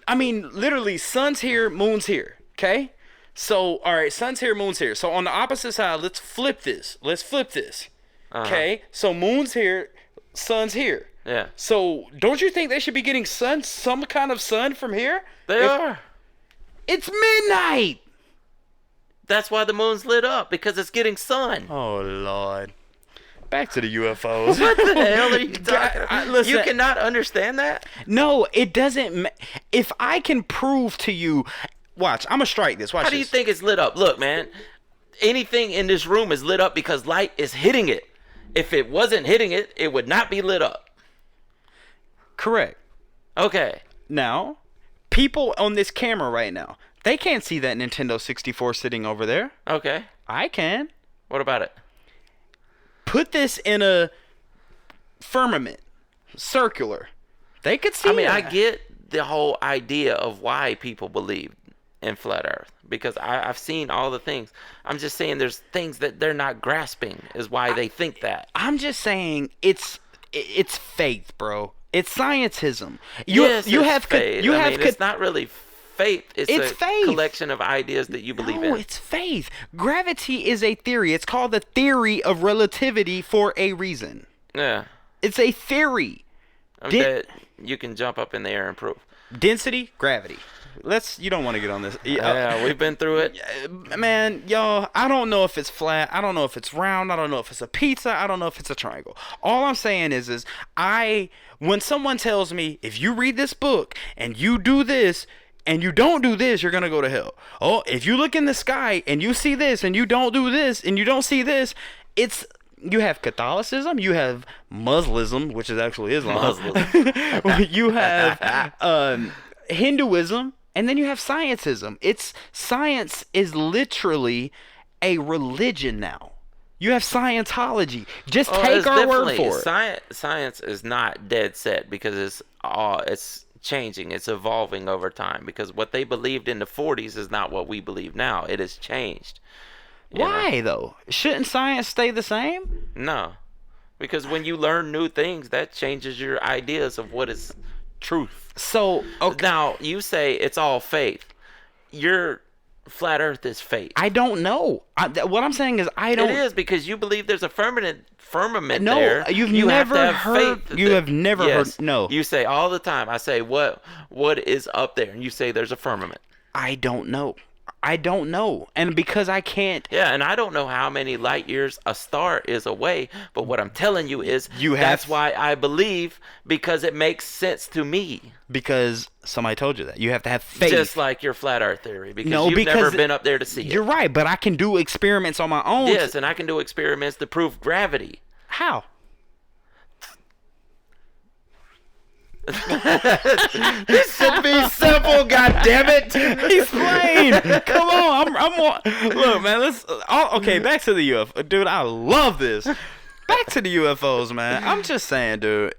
Speaker 2: I mean, literally, sun's here, moon's here, okay? So, all right, sun's here, moon's here. So on the opposite side, let's flip this. Okay? So moon's here, sun's here.
Speaker 3: Yeah.
Speaker 2: So don't you think they should be getting some kind of sun from here?
Speaker 3: They are.
Speaker 2: It's midnight.
Speaker 3: That's why the moon's lit up, because it's getting sun.
Speaker 2: Oh, Lord. Back to the UFOs.
Speaker 3: What the hell are you talking about?
Speaker 2: Listen,
Speaker 3: You cannot understand that?
Speaker 2: No, it doesn't. If I can prove to you, watch, I'm gonna strike this. Watch
Speaker 3: How do you
Speaker 2: this.
Speaker 3: think it's lit up? Look, man, anything in this room is lit up because light is hitting it. If it wasn't hitting it, it would not be lit up.
Speaker 2: Correct.
Speaker 3: Okay.
Speaker 2: Now, people on this camera right now, they can't see that Nintendo 64 sitting over there.
Speaker 3: Okay.
Speaker 2: I can.
Speaker 3: What about it?
Speaker 2: Put this in a firmament, circular. They could see
Speaker 3: I mean,
Speaker 2: that.
Speaker 3: I get the whole idea of why people believe in flat Earth, because I've seen all the things. I'm just saying there's things that they're not grasping is why they think that.
Speaker 2: I'm just saying it's faith, bro. It's scientism.
Speaker 3: Yes,
Speaker 2: you
Speaker 3: it's
Speaker 2: have
Speaker 3: faith. It's not really faith. It's a
Speaker 2: faith.
Speaker 3: collection of ideas that you believe in.
Speaker 2: No, it's faith. Gravity is a theory. It's called the theory of relativity for a reason.
Speaker 3: Yeah.
Speaker 2: It's a theory.
Speaker 3: That you can jump up in the air and prove.
Speaker 2: Density, gravity. You don't want to get on this.
Speaker 3: Yeah, we've been through it.
Speaker 2: Man, y'all, I don't know if it's flat. I don't know if it's round. I don't know if it's a pizza. I don't know if it's a triangle. All I'm saying is when someone tells me, if you read this book and you do this and you don't do this, you're going to go to hell. Oh, if you look in the sky and you see this and you don't do this and you don't see this, you have Catholicism, you have Muslim, which is actually Islam. You have Hinduism, and then you have scientism. Science is literally a religion now. You have Scientology. Just take our word for it.
Speaker 3: Science is not dead set, because it's changing. It's evolving over time, because what they believed in the 40s is not what we believe now. It has changed.
Speaker 2: Why, though? Shouldn't science stay the same?
Speaker 3: No. Because when you learn new things, that changes your ideas of what is truth.
Speaker 2: So, okay.
Speaker 3: Now, you say it's all faith. Your flat Earth is faith.
Speaker 2: I don't know. What I'm saying is I don't...
Speaker 3: It is, because you believe there's a firmament
Speaker 2: no,
Speaker 3: there.
Speaker 2: No, you've never heard... You have never
Speaker 3: yes,
Speaker 2: heard... No.
Speaker 3: You say all the time. I say, what is up there? And you say there's a firmament.
Speaker 2: I don't know. I don't know. And because I can't...
Speaker 3: Yeah, and I don't know how many light years a star is away, but what I'm telling you is that's why I believe, because it makes sense to me.
Speaker 2: Because somebody told you that. You have to have faith.
Speaker 3: Just like your flat Earth theory, because you've never been up there to see it.
Speaker 2: You're right, but I can do experiments on my own.
Speaker 3: Yes, and I can do experiments to prove gravity.
Speaker 2: How?
Speaker 3: This should be simple, goddammit.
Speaker 2: He's playing. Come on, I'm look, man. Okay, back to the UFO, dude. I love this. Back to the UFOs, man. I'm just saying, dude.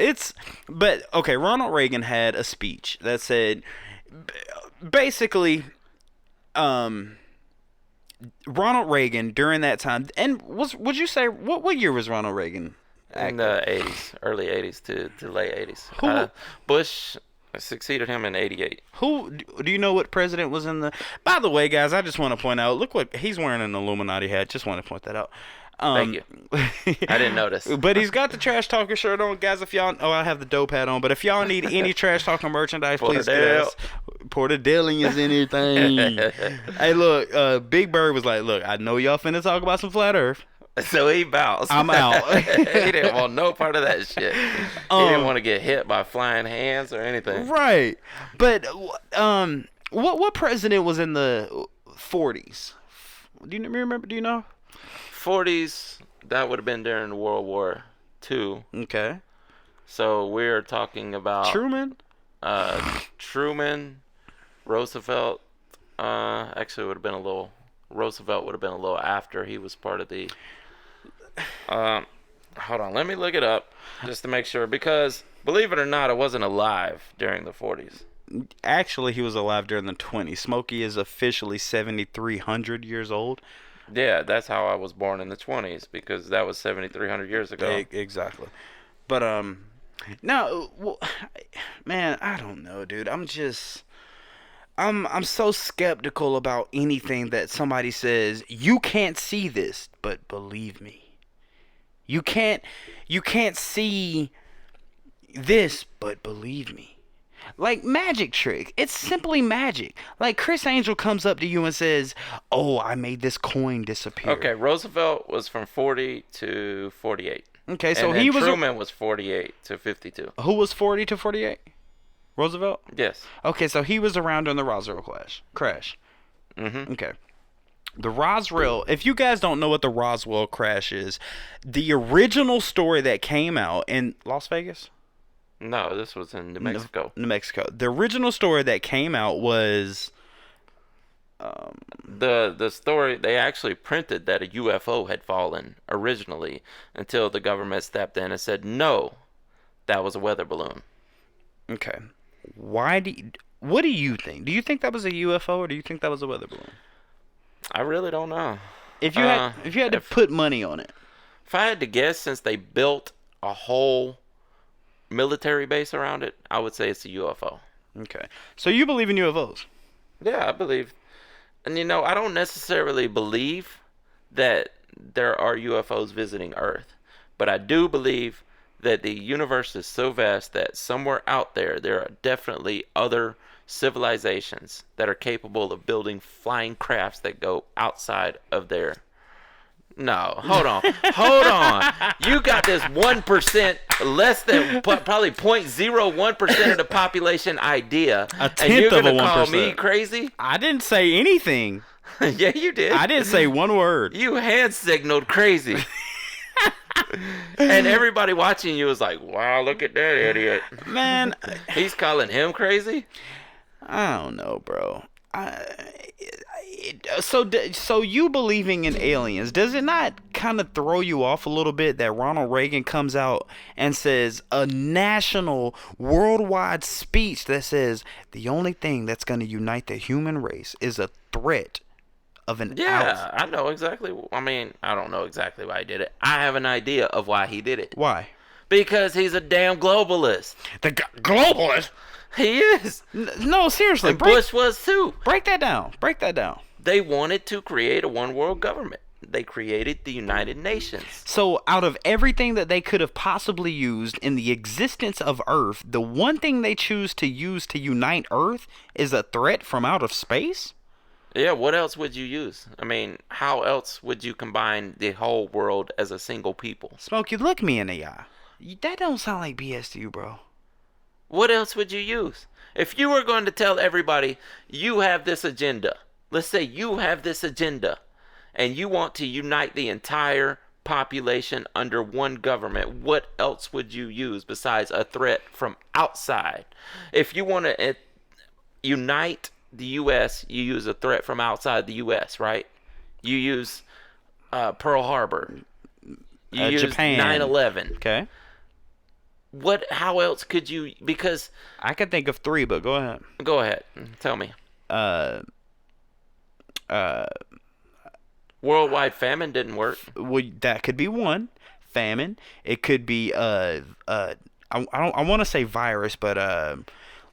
Speaker 2: But okay. Ronald Reagan had a speech that said, basically, Ronald Reagan during that time, and would you say what year was Ronald Reagan?
Speaker 3: In the 80s, early 80s to late 80s. Bush succeeded him in 88.
Speaker 2: Who do you know what president was in the? By the way, guys, I just want to point out. Look what he's wearing, an Illuminati hat. Just want to point that out.
Speaker 3: Thank you. I didn't notice.
Speaker 2: But he's got the trash talker shirt on, guys. If y'all, I have the dope hat on. But if y'all need any trash talking merchandise, please, guys. Portadellians anything. Hey, look, Big Bird was like, look, I know y'all finna talk about some flat Earth.
Speaker 3: So he bounced.
Speaker 2: I'm out.
Speaker 3: He didn't want no part of that shit. He didn't want to get hit by flying hands or anything.
Speaker 2: Right. But what president was in the 40s? Do you remember? Do you know?
Speaker 3: 40s, that would have been during World War II.
Speaker 2: Okay.
Speaker 3: So we're talking about
Speaker 2: Truman?
Speaker 3: Truman, Roosevelt. Actually, Roosevelt would have been a little after he was part of the. Hold on, let me look it up just to make sure, because believe it or not, I wasn't alive during the 40s.
Speaker 2: Actually, he was alive during the 20s. Smokey is officially 7,300 years old.
Speaker 3: Yeah, that's how I was born in the 20s, because that was 7,300 years ago.
Speaker 2: Exactly. But no, man, I don't know, dude. I'm so skeptical about anything that somebody says, you can't see this, but believe me. You can't see this, but believe me. Like magic trick. It's simply magic. Like Chris Angel comes up to you and says, "Oh, I made this coin disappear."
Speaker 3: Okay, Roosevelt was from 40 to 48.
Speaker 2: Okay, so
Speaker 3: and Truman was 48 to 52.
Speaker 2: Who was 40 to 48? Roosevelt?
Speaker 3: Yes.
Speaker 2: Okay, so he was around during the Roswell crash.
Speaker 3: Mm-hmm.
Speaker 2: Okay. The Roswell, if you guys don't know what the Roswell crash is, the original story that came out in Las Vegas?
Speaker 3: No, this was in New Mexico.
Speaker 2: New Mexico. The original story that came out was
Speaker 3: the story, they actually printed that a UFO had fallen originally until the government stepped in and said, no, that was a weather balloon.
Speaker 2: Okay. What do you think? Do you think that was a UFO or do you think that was a weather balloon?
Speaker 3: I really don't know.
Speaker 2: If you had to put money on it.
Speaker 3: If I had to guess, since they built a whole military base around it, I would say it's a UFO.
Speaker 2: Okay. So you believe in UFOs?
Speaker 3: Yeah, I believe. And I don't necessarily believe that there are UFOs visiting Earth, but I do believe that the universe is so vast that somewhere out there are definitely other civilizations that are capable of building flying crafts that go outside of their. No, hold on. You got this 1%, less than probably 0.01% of the population idea, and you're gonna call me crazy?
Speaker 2: I didn't say anything.
Speaker 3: Yeah, you did.
Speaker 2: I didn't say one word.
Speaker 3: You hand signaled crazy. And everybody watching you was like, wow, look at that idiot.
Speaker 2: Man.
Speaker 3: He's calling him crazy?
Speaker 2: I don't know, bro. So you believing in aliens, does it not kind of throw you off a little bit that Ronald Reagan comes out and says a national worldwide speech that says the only thing that's going to unite the human race is a threat of an
Speaker 3: I know exactly. I mean, I don't know exactly why he did it. I have an idea of why he did it.
Speaker 2: Why?
Speaker 3: Because he's a damn globalist.
Speaker 2: The globalist?
Speaker 3: He is.
Speaker 2: No, seriously.
Speaker 3: And Bush was too.
Speaker 2: Break that down.
Speaker 3: They wanted to create a one world government. They created the United Nations.
Speaker 2: So out of everything that they could have possibly used in the existence of Earth, the one thing they choose to use to unite Earth is a threat from out of space?
Speaker 3: Yeah, what else would you use? I mean, how else would you combine the whole world as a single people?
Speaker 2: Smokey, look me in the eye. That don't sound like BS to you, bro.
Speaker 3: What else would you use? If you were going to tell everybody, you have this agenda. Let's say you have this agenda, and you want to unite the entire population under one government, what else would you use besides a threat from outside? If you want to unite the U.S., you use a threat from outside the U.S., right? You use Pearl Harbor. You use
Speaker 2: Japan.
Speaker 3: 9/11.
Speaker 2: Okay.
Speaker 3: How else could you, because...
Speaker 2: I can think of 3, but go ahead.
Speaker 3: Go ahead. Tell me. Worldwide famine didn't work.
Speaker 2: Well, that could be one. Famine. It could be I want to say virus, but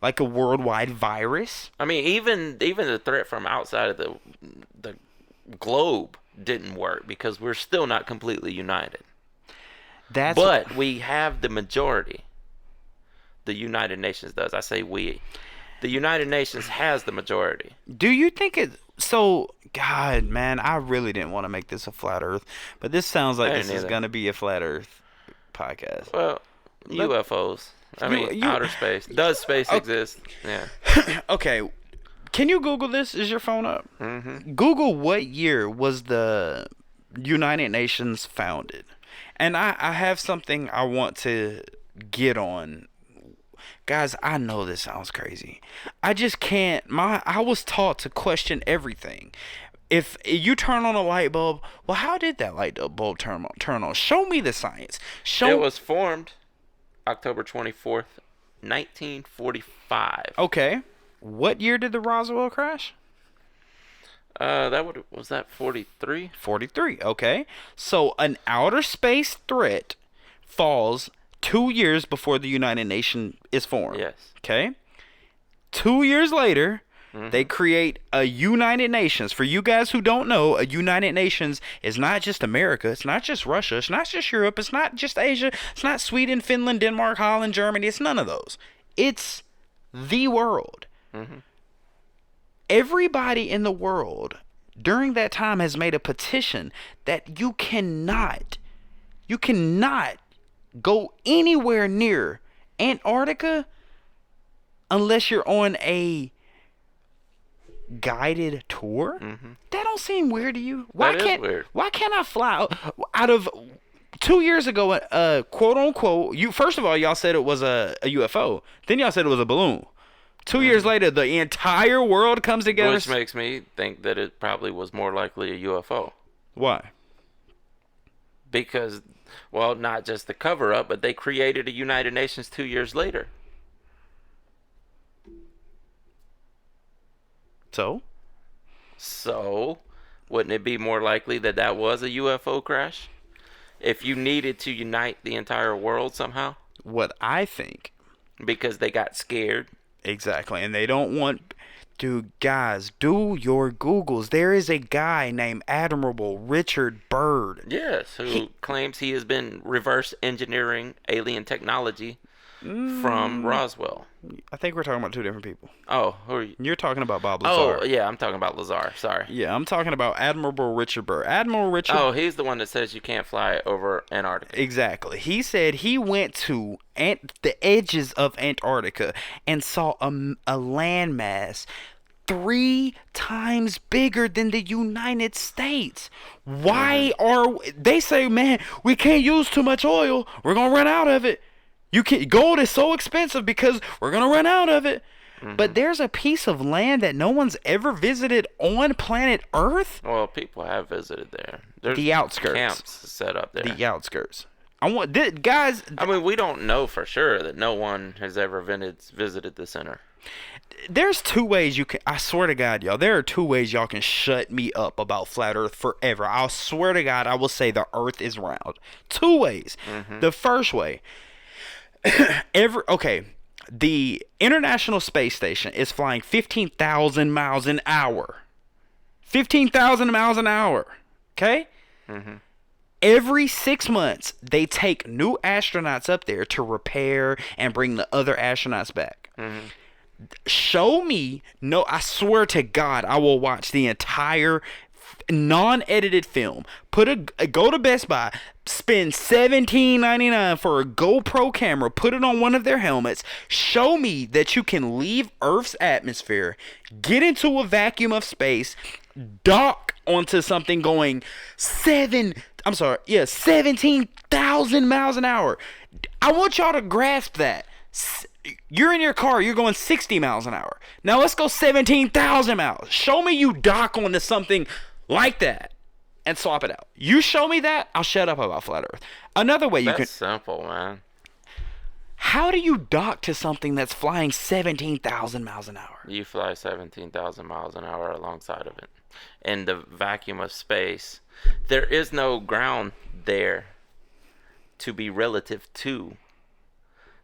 Speaker 2: like a worldwide virus.
Speaker 3: I mean, even the threat from outside of the globe didn't work because we're still not completely united. But we have the majority. The United Nations does. I say we. The United Nations has the majority.
Speaker 2: Do you think it? So, God, man, I really didn't want to make this a flat Earth, but this sounds like this is gonna be a flat Earth podcast.
Speaker 3: Well, UFOs. I mean, outer space. Does space exist? Yeah.
Speaker 2: Okay. Can you Google this? Is your phone up?
Speaker 3: Mm-hmm.
Speaker 2: Google what year was the United Nations founded, and I have something I want to get on. Guys, I know this sounds crazy. I just can't. I was taught to question everything. If you turn on a light bulb, well, how did that light bulb turn on? Show me the science.
Speaker 3: It was formed October 24th, 1945.
Speaker 2: Okay. What year did the Roswell crash?
Speaker 3: Was that 43?
Speaker 2: 43. Okay. So an outer space threat falls 2 years before the United Nations is formed.
Speaker 3: Yes.
Speaker 2: Okay. 2 years later, they create a United Nations. For you guys who don't know, a United Nations is not just America. It's not just Russia. It's not just Europe. It's not just Asia. It's not Sweden, Finland, Denmark, Holland, Germany. It's none of those. It's the world.
Speaker 3: Mm-hmm.
Speaker 2: Everybody in the world during that time has made a petition that you cannot go anywhere near Antarctica unless you're on a guided tour.
Speaker 3: Mm-hmm.
Speaker 2: That don't seem weird to you?
Speaker 3: That is weird.
Speaker 2: Why can't I fly out of 2 years ago? Quote unquote. First of all, y'all said it was a UFO. Then y'all said it was a balloon. 2 years later, the entire world comes together.
Speaker 3: Which makes me think that it probably was more likely a UFO.
Speaker 2: Why?
Speaker 3: Because, well, not just the cover-up, but they created a United Nations 2 years later. So, wouldn't it be more likely that that was a UFO crash? If you needed to unite the entire world somehow?
Speaker 2: What I think.
Speaker 3: Because they got scared.
Speaker 2: Exactly. And they don't want... Dude, guys, do your Googles. There is a guy named Admiral Richard Byrd.
Speaker 3: Yes, who claims he has been reverse engineering alien technology from Roswell.
Speaker 2: I think we're talking about two different people.
Speaker 3: Oh, who are you?
Speaker 2: You're talking about Bob Lazar.
Speaker 3: Oh, yeah, I'm talking about Lazar. Sorry.
Speaker 2: Yeah, I'm talking about Admiral Richard Byrd. Admiral Richard...
Speaker 3: Oh, he's the one that says you can't fly over Antarctica.
Speaker 2: Exactly. He said he went to the edges of Antarctica and saw a landmass 3 times bigger than the United States. Why they say, man, we can't use too much oil. We're going to run out of it. Gold is so expensive because we're going to run out of it. But there's a piece of land that no one's ever visited on planet Earth.
Speaker 3: Well, people have visited there. There's
Speaker 2: the outskirts.
Speaker 3: Camps set up there.
Speaker 2: The outskirts. Guys.
Speaker 3: I mean, we don't know for sure that no one has ever visited the center.
Speaker 2: There's 2 ways you can. I swear to God, y'all. There are 2 ways y'all can shut me up about flat Earth forever. I'll swear to God, I will say the Earth is round. 2 ways. The first way. The International Space Station is flying 15,000 miles an hour. 15,000 miles an hour. Okay? Every 6 months, they take new astronauts up there to repair and bring the other astronauts back. Show me. No, I swear to God, I will watch the entire non-edited film. Go to Best Buy, spend $17.99 for a GoPro camera, put it on one of their helmets. Show me that you can leave Earth's atmosphere, get into a vacuum of space, dock onto something going 17,000 miles an hour. I want y'all to grasp that. You're in your car, you're going 60 miles an hour. Now let's go 17,000 miles. Show me you dock onto something like that and swap it out. You show me that, I'll shut up about flat Earth. Another way you can...
Speaker 3: That's simple, man.
Speaker 2: How do you dock to something that's flying 17,000 miles an hour?
Speaker 3: You fly 17,000 miles an hour alongside of it. In the vacuum of space, there is no ground there to be relative to.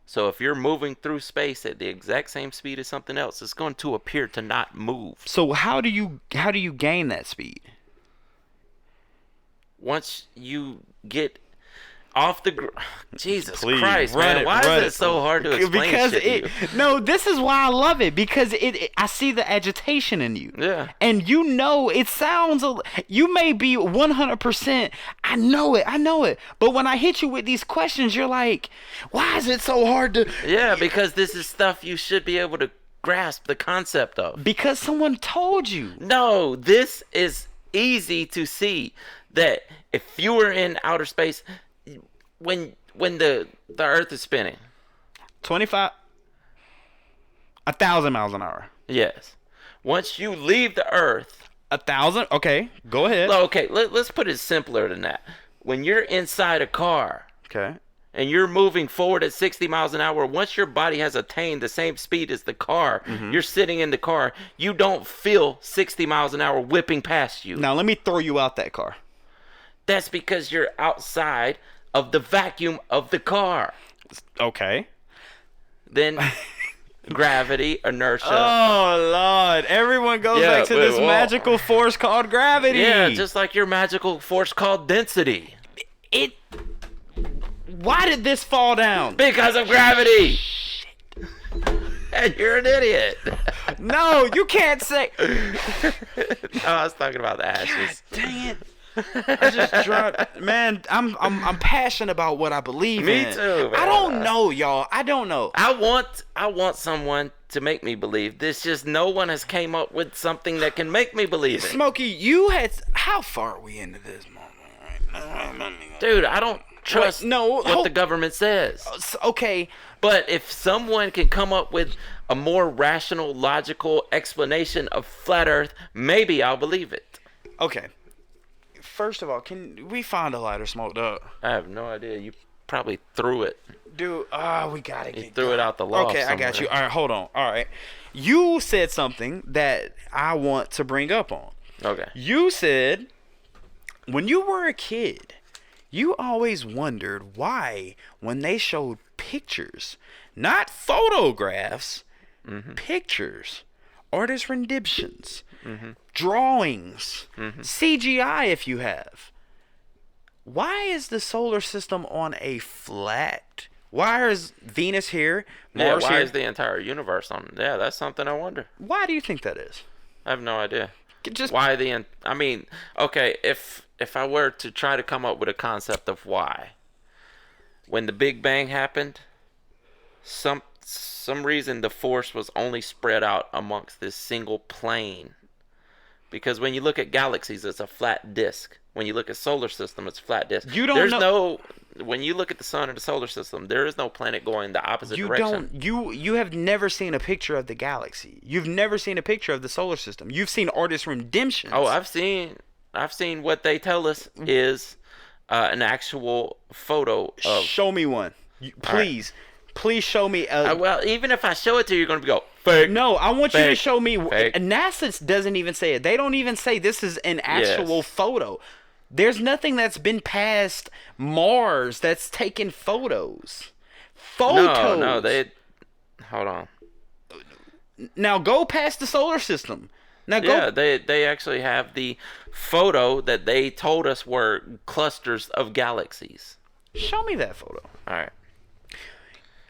Speaker 3: So if you're moving through space at the exact same speed as something else, it's going to appear to not move.
Speaker 2: So how do you gain that speed?
Speaker 3: Once you get off the Jesus
Speaker 2: Please,
Speaker 3: Christ,
Speaker 2: run
Speaker 3: man,
Speaker 2: it,
Speaker 3: why
Speaker 2: run
Speaker 3: is
Speaker 2: it.
Speaker 3: it so hard to explain
Speaker 2: Because
Speaker 3: shit to you?
Speaker 2: no, this is why I love it, because I see the agitation in you.
Speaker 3: Yeah.
Speaker 2: And you know, it sounds, you may be 100%, I know it. But when I hit you with these questions, you're like, why is it so hard to...
Speaker 3: Yeah, because this is stuff you should be able to grasp the concept of.
Speaker 2: Because someone told you.
Speaker 3: No, this is easy to see that if you were in outer space, when the Earth is spinning,
Speaker 2: 1,000 miles an hour.
Speaker 3: yes. Once you leave the Earth,
Speaker 2: 1,000. Okay, go ahead.
Speaker 3: okay, let's put it simpler than that. When you're inside a car
Speaker 2: Okay.
Speaker 3: and you're moving forward at 60 miles an hour, once your body has attained the same speed as the car, you're sitting in the car, you don't feel 60 miles an hour whipping past you.
Speaker 2: Now let me throw you out that car.
Speaker 3: That's because you're outside of the vacuum of the car.
Speaker 2: Okay.
Speaker 3: Then gravity, inertia.
Speaker 2: Oh Lord! Everyone goes back to this magical force called gravity.
Speaker 3: Yeah, just like your magical force called density.
Speaker 2: Why did this fall down?
Speaker 3: Because of gravity. And you're an idiot.
Speaker 2: No, you can't say.
Speaker 3: No, I was talking about the ashes.
Speaker 2: Dang it! I just dropped. Man, I'm passionate about what I believe
Speaker 3: Me
Speaker 2: in.
Speaker 3: too, man.
Speaker 2: I don't know, y'all. I don't know.
Speaker 3: I want someone to make me believe. There's just no one has came up with something that can make me believe it.
Speaker 2: Smokey, you had. How far are we into this moment? Right?
Speaker 3: Dude, I don't trust what the government says.
Speaker 2: Okay.
Speaker 3: But if someone can come up with a more rational, logical explanation of flat Earth, maybe I'll believe it.
Speaker 2: Okay. First of all, can we find a lighter smoked up?
Speaker 3: I have no idea. You probably threw it.
Speaker 2: Dude, we gotta get.
Speaker 3: You threw it out the loft.
Speaker 2: Okay, I got you. All right, hold on. All right, you said something that I want to bring up on.
Speaker 3: Okay.
Speaker 2: You said when you were a kid, you always wondered why when they showed pictures, not photographs, pictures, artist renditions, drawings, CGI if you have. Why is the solar system on a flat? Why is Venus here, Mars
Speaker 3: why
Speaker 2: here?
Speaker 3: is the entire universe on? Yeah, that's something I wonder.
Speaker 2: Why do you think that is?
Speaker 3: I have no idea.
Speaker 2: Just
Speaker 3: Why I mean, okay, if I were to try to come up with a concept of why, when the Big Bang happened, some reason the force was only spread out amongst this single plane. Because when you look at galaxies, it's a flat disk. When you look at solar system, it's a flat disk. When you look at the sun and the solar system, there is no planet going the opposite direction.
Speaker 2: You have never seen a picture of the galaxy. You've never seen a picture of the solar system. You've seen artist renditions.
Speaker 3: Oh, I've seen what they tell us is an actual photo of.
Speaker 2: Show me one, please. Please show me.
Speaker 3: Well, even if I show it to you, you're going to go, fake.
Speaker 2: No, I want you to
Speaker 3: fake,
Speaker 2: show me.
Speaker 3: fake.
Speaker 2: NASA doesn't even say it. They don't even say this is an actual photo. There's nothing that's been past Mars that's taken photos. Photos.
Speaker 3: No, hold on.
Speaker 2: Now go past the solar system. Now go.
Speaker 3: Yeah, they actually have the photo that they told us were clusters of galaxies.
Speaker 2: Show me that photo.
Speaker 3: All right.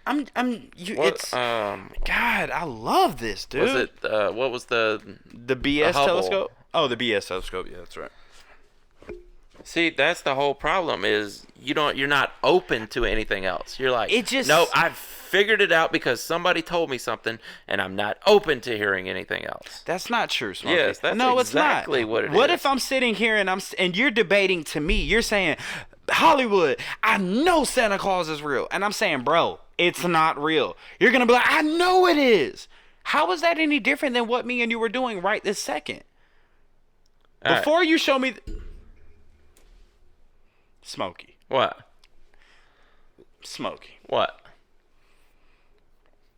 Speaker 2: It's God, I love this, dude.
Speaker 3: Was it what was the
Speaker 2: BS
Speaker 3: Hubble.
Speaker 2: telescope? Oh, the BS telescope. Yeah, that's right.
Speaker 3: See, that's the whole problem is you're not open to anything else. You're like, no, I've figured it out because somebody told me something, and I'm not open to hearing anything else.
Speaker 2: That's not true, Smokey.
Speaker 3: Yes, that's exactly what it is.
Speaker 2: What if I'm sitting here and you're debating to me? You're saying, Hollywood, I know Santa Claus is real, and I'm saying, bro, it's not real. You're gonna be like, I know it is. How is that any different than what me and you were doing right this second? Before you show me. Smokey.
Speaker 3: What?
Speaker 2: Smokey.
Speaker 3: What?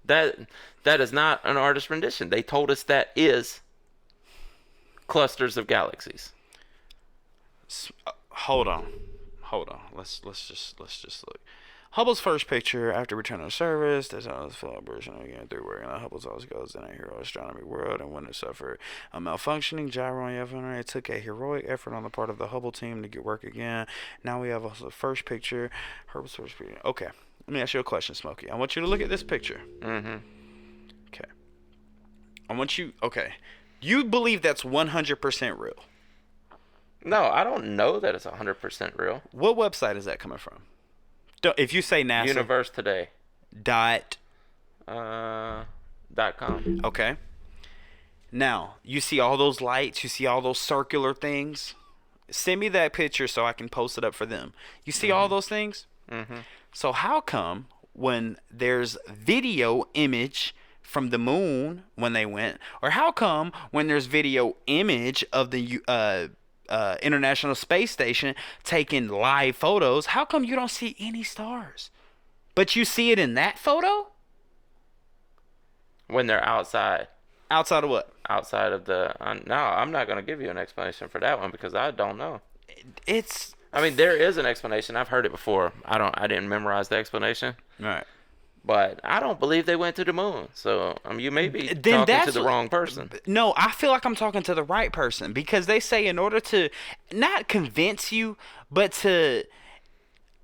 Speaker 3: That is not an artist rendition. They told us that is clusters of galaxies.
Speaker 2: Hold on. Let's just look. Hubble's first picture after returning to service. That's how his celebration again through working on Hubble's always goes in a hero astronomy world, and when it suffered a malfunctioning gyro it took a heroic effort on the part of the Hubble team to get work again. Now we have also the first picture. Hubble's first picture. Okay, let me ask you a question, Smokey. I want you to look at this picture.
Speaker 3: Mm-hmm.
Speaker 2: Okay. Okay. You believe that's 100% real?
Speaker 3: No, I don't know that it's 100% real.
Speaker 2: What website is that coming from? If you say NASA.
Speaker 3: Universe Today.
Speaker 2: Dot.
Speaker 3: .com.
Speaker 2: Okay. Now, you see all those lights? You see all those circular things? Send me that picture so I can post it up for them. You see all those things?
Speaker 3: Mm-hmm.
Speaker 2: So how come when there's video image from the moon when they went, or how come when there's video image of the International Space Station taking live photos, how come you don't see any stars, but you see it in that photo?
Speaker 3: When they're outside.
Speaker 2: Outside of what?
Speaker 3: Outside of the... no, I'm not going to give you an explanation for that one because I don't know. I mean, there is an explanation. I've heard it before. I didn't memorize the explanation.
Speaker 2: Right.
Speaker 3: But I don't believe they went to the moon. So you may be talking to the wrong person.
Speaker 2: No, I feel like I'm talking to the right person because they say in order to not convince you, but to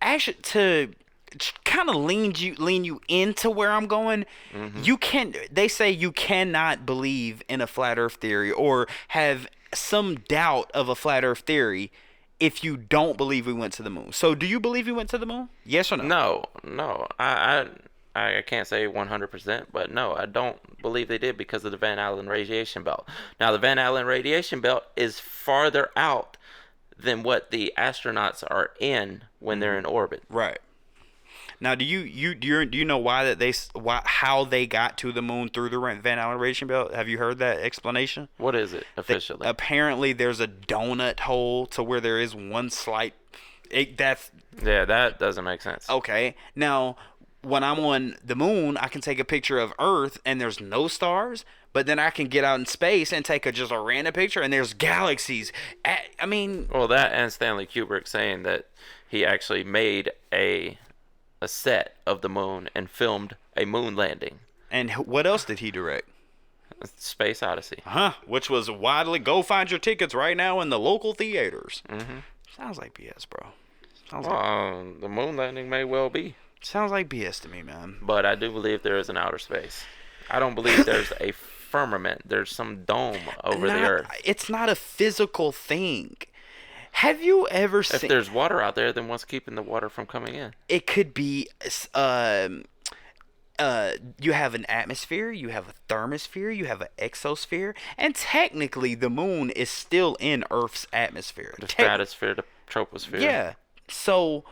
Speaker 2: actually to kind of lean you into where I'm going. Mm-hmm. They say you cannot believe in a flat Earth theory or have some doubt of a flat Earth theory if you don't believe we went to the moon. So do you believe we went to the moon? Yes or no?
Speaker 3: No. I can't say 100%, but no, I don't believe they did because of the Van Allen radiation belt. Now, the Van Allen radiation belt is farther out than what the astronauts are in when they're in orbit.
Speaker 2: Right. Now, do you know how they got to the moon through the Van Allen radiation belt? Have you heard that explanation?
Speaker 3: What is it officially?
Speaker 2: Apparently, there's a donut hole to where there is one slight.
Speaker 3: That doesn't make sense.
Speaker 2: Okay. Now, when I'm on the moon, I can take a picture of Earth and there's no stars, but then I can get out in space and take just a random picture and there's galaxies. I mean...
Speaker 3: Well, that and Stanley Kubrick saying that he actually made a set of the moon and filmed a moon landing.
Speaker 2: And what else did he direct?
Speaker 3: Space Odyssey.
Speaker 2: Which was widely... Go find your tickets right now in the local theaters.
Speaker 3: Mm-hmm.
Speaker 2: Sounds like BS, bro.
Speaker 3: The moon landing may well be.
Speaker 2: Sounds like BS to me, man.
Speaker 3: But I do believe there is an outer space. I don't believe there's a firmament. There's some dome over the Earth.
Speaker 2: It's not a physical thing. Have you ever seen...
Speaker 3: If there's water out there, then what's keeping the water from coming in?
Speaker 2: It could be... you have an atmosphere, you have a thermosphere, you have an exosphere, and technically the moon is still in Earth's atmosphere.
Speaker 3: The stratosphere, the troposphere.
Speaker 2: Yeah. So...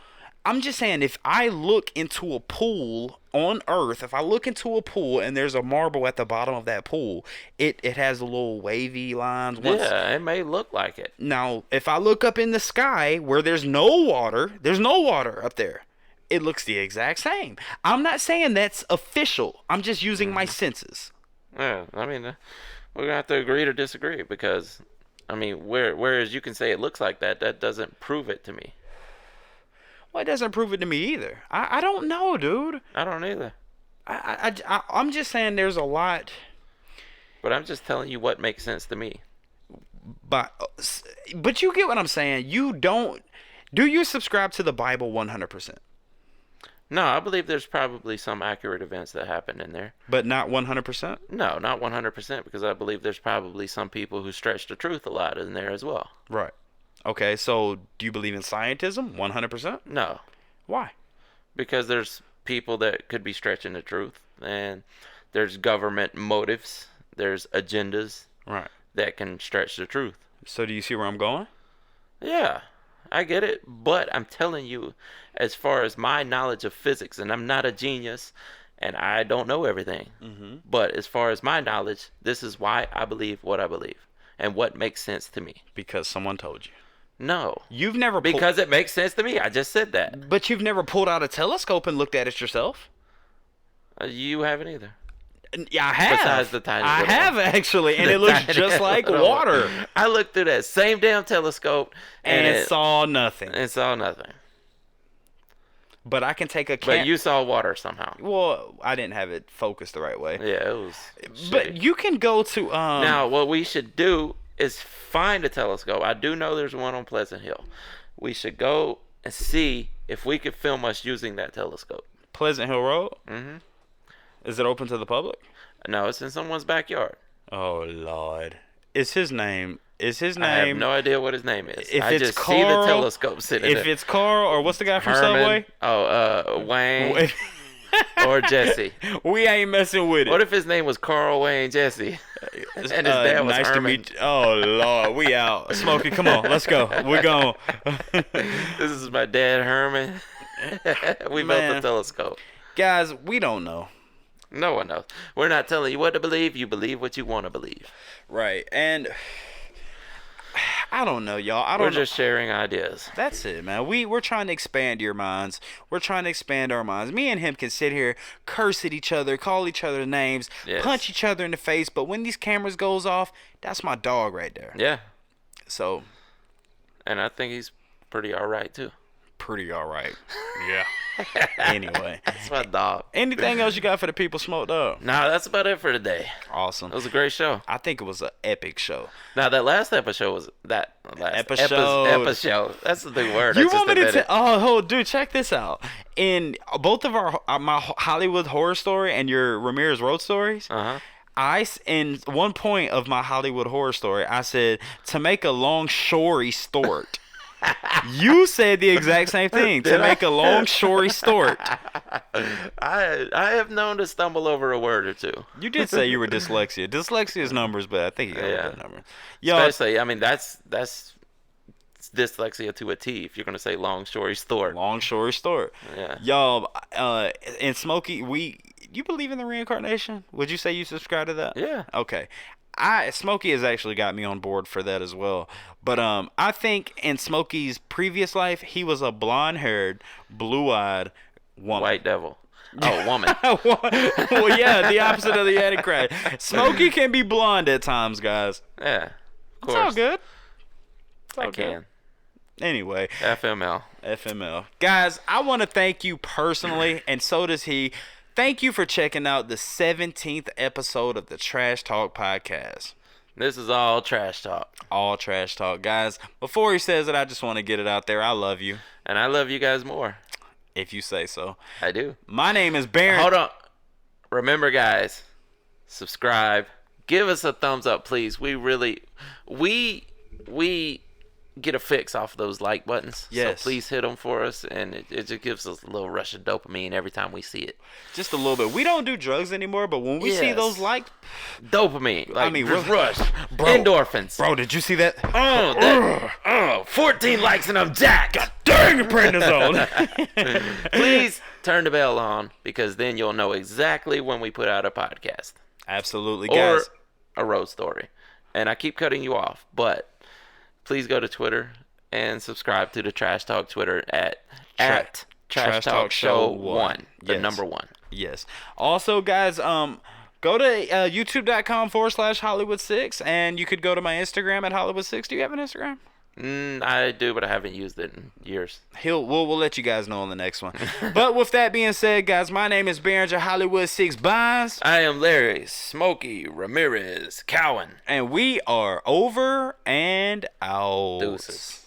Speaker 2: I'm just saying, if I look into a pool on Earth, if I look into a pool and there's a marble at the bottom of that pool, it has a little wavy lines.
Speaker 3: Yeah, it may look like it.
Speaker 2: Now, if I look up in the sky where there's no water up there, it looks the exact same. I'm not saying that's official. I'm just using my senses.
Speaker 3: Yeah, I mean, we're going to have to agree to disagree because, I mean, whereas you can say it looks like that, that doesn't prove it to me.
Speaker 2: Well, it doesn't prove it to me either. I don't know, dude.
Speaker 3: I don't either.
Speaker 2: I'm just saying there's a lot.
Speaker 3: But I'm just telling you what makes sense to me.
Speaker 2: But you get what I'm saying. You don't. Do you subscribe to the Bible 100%?
Speaker 3: No, I believe there's probably some accurate events that happened in there.
Speaker 2: But not 100%?
Speaker 3: No, not 100% because I believe there's probably some people who stretch the truth a lot in there as well.
Speaker 2: Right. Okay, so do you believe in scientism 100%?
Speaker 3: No.
Speaker 2: Why?
Speaker 3: Because there's people that could be stretching the truth, and there's government motives, there's agendas that can stretch the truth.
Speaker 2: So do you see where I'm going?
Speaker 3: Yeah, I get it, but I'm telling you, as far as my knowledge of physics, and I'm not a genius, and I don't know everything, but as far as my knowledge, this is why I believe what I believe, and what makes sense to me.
Speaker 2: Because someone told you.
Speaker 3: No.
Speaker 2: You've never...
Speaker 3: Because it makes sense to me. I just said that.
Speaker 2: But you've never pulled out a telescope and looked at it yourself?
Speaker 3: You haven't either.
Speaker 2: Yeah, I have.
Speaker 3: Besides the tiny
Speaker 2: I
Speaker 3: little
Speaker 2: have
Speaker 3: one.
Speaker 2: actually, and
Speaker 3: The
Speaker 2: it looks
Speaker 3: tiny
Speaker 2: just like
Speaker 3: little one.
Speaker 2: water.
Speaker 3: I looked through that same damn telescope
Speaker 2: And it saw nothing.
Speaker 3: and saw nothing.
Speaker 2: But I can take a
Speaker 3: But you saw water somehow.
Speaker 2: Well, I didn't have it focused the right way.
Speaker 3: Yeah, it was.
Speaker 2: But
Speaker 3: shitty.
Speaker 2: you can go to
Speaker 3: Now, what we should do is find a telescope. I do know there's one on Pleasant Hill. We should go and see if we could film us using that telescope.
Speaker 2: Pleasant Hill Road.
Speaker 3: Mm-hmm.
Speaker 2: Is it open to the public?
Speaker 3: No, it's in someone's backyard.
Speaker 2: Oh Lord, is his name?
Speaker 3: I have no idea what his name is.
Speaker 2: If
Speaker 3: I
Speaker 2: it's
Speaker 3: just
Speaker 2: Carl,
Speaker 3: see the telescope sitting
Speaker 2: If
Speaker 3: there.
Speaker 2: it's Carl or what's the guy from
Speaker 3: Herman,
Speaker 2: Subway?
Speaker 3: Wayne, or Jesse.
Speaker 2: We ain't messing with it.
Speaker 3: What if his name was Carl Wayne Jesse? And his dad was
Speaker 2: nice
Speaker 3: Herman.
Speaker 2: to meet you. Oh Lord, we out. Smokey, come on, let's go. We're going.
Speaker 3: This is my dad, Herman. We built
Speaker 2: Man.
Speaker 3: the telescope.
Speaker 2: Guys, we don't know.
Speaker 3: No one knows. We're not telling you what to believe. You believe what you want to believe.
Speaker 2: Right, and I don't know, y'all. I
Speaker 3: We're
Speaker 2: don't know.
Speaker 3: just sharing ideas.
Speaker 2: That's it, man. We're trying to expand your minds. We're trying to expand our minds. Me and him can sit here, curse at each other, call each other names,
Speaker 3: Yes.
Speaker 2: punch each other in the face. But when these cameras goes off, that's my dog right there.
Speaker 3: Yeah.
Speaker 2: So
Speaker 3: And I think he's pretty all right, too.
Speaker 2: pretty all right. Yeah. Anyway,
Speaker 3: That's my dog.
Speaker 2: anything else you got for the people smoked up?
Speaker 3: No, that's about it for today.
Speaker 2: Awesome.
Speaker 3: It was a great show.
Speaker 2: I think it was an epic show.
Speaker 3: Now, that last episode was
Speaker 2: Episode.
Speaker 3: episode. That's the big word.
Speaker 2: You
Speaker 3: I just
Speaker 2: want me to
Speaker 3: admitted.
Speaker 2: oh, dude, check this out. In both of our my Hollywood horror story and your Ramirez Road stories,
Speaker 3: Uh-huh.
Speaker 2: in one point of my Hollywood horror story, I said to make a long shory stort. You said the exact same thing. To make a long shory stort.
Speaker 3: I have known to stumble over a word or two.
Speaker 2: You did say you were dyslexia. Dyslexia is numbers, but I think you got
Speaker 3: Yeah.
Speaker 2: that number. Y'all,
Speaker 3: Especially, I mean, that's dyslexia to a T if you're going to say long story store.
Speaker 2: long shory stort.
Speaker 3: Yeah.
Speaker 2: Y'all, and Smokey, you believe in the reincarnation? Would you say you subscribe to that?
Speaker 3: Yeah.
Speaker 2: Okay. Smokey has actually got me on board for that as well. But I think in Smokey's previous life, he was a blonde-haired, blue-eyed woman.
Speaker 3: White devil. Oh, woman.
Speaker 2: Well, yeah, the opposite of the Antichrist. Smokey can be blonde at times, guys.
Speaker 3: Yeah. Of
Speaker 2: It's
Speaker 3: course.
Speaker 2: all good. It's all
Speaker 3: I
Speaker 2: good.
Speaker 3: can.
Speaker 2: Anyway,
Speaker 3: FML.
Speaker 2: FML. Guys, I want to thank you personally, and so does he. Thank you for checking out the 17th episode of the Trash Talk Podcast.
Speaker 3: This is all trash talk.
Speaker 2: All trash talk. Guys, before he says it, I just want to get it out there. I love you,
Speaker 3: And I love you guys more.
Speaker 2: if you say so.
Speaker 3: I do.
Speaker 2: My name is Baron.
Speaker 3: Hold on. Remember, guys, subscribe. Give us a thumbs up, please. We really, we get a fix off those like buttons.
Speaker 2: Yes.
Speaker 3: So please hit them for us, and it just gives us a little rush of dopamine every time we see it.
Speaker 2: Just a little bit. We don't do drugs anymore, but when we see
Speaker 3: Yes.
Speaker 2: those likes,
Speaker 3: Dopamine. Like,
Speaker 2: I mean,
Speaker 3: just
Speaker 2: we're-
Speaker 3: rush.
Speaker 2: Bro.
Speaker 3: Endorphins.
Speaker 2: bro, did you see that?
Speaker 3: Oh, 14 likes and I'm jacked.
Speaker 2: Dang, the prednisone.
Speaker 3: Please turn the bell on, because then you'll know exactly when we put out a podcast.
Speaker 2: Absolutely,
Speaker 3: Or
Speaker 2: guys.
Speaker 3: a road story. And I keep cutting you off, but please go to Twitter and subscribe to the Trash Talk Twitter at Trash Talk Show 1, the
Speaker 2: Yes.
Speaker 3: number 1.
Speaker 2: Yes. Also, guys, go to youtube.com/Hollywood6, and you could go to my Instagram at Hollywood6. Do you have an Instagram?
Speaker 3: I do, but I haven't used it in years.
Speaker 2: We'll let you guys know on the next one. But with that being said, guys, my name is Behringer Hollywood6 Bonds,
Speaker 3: I am Larry Smokey Ramirez Cowan.
Speaker 2: and we are over and out.
Speaker 3: Deuces.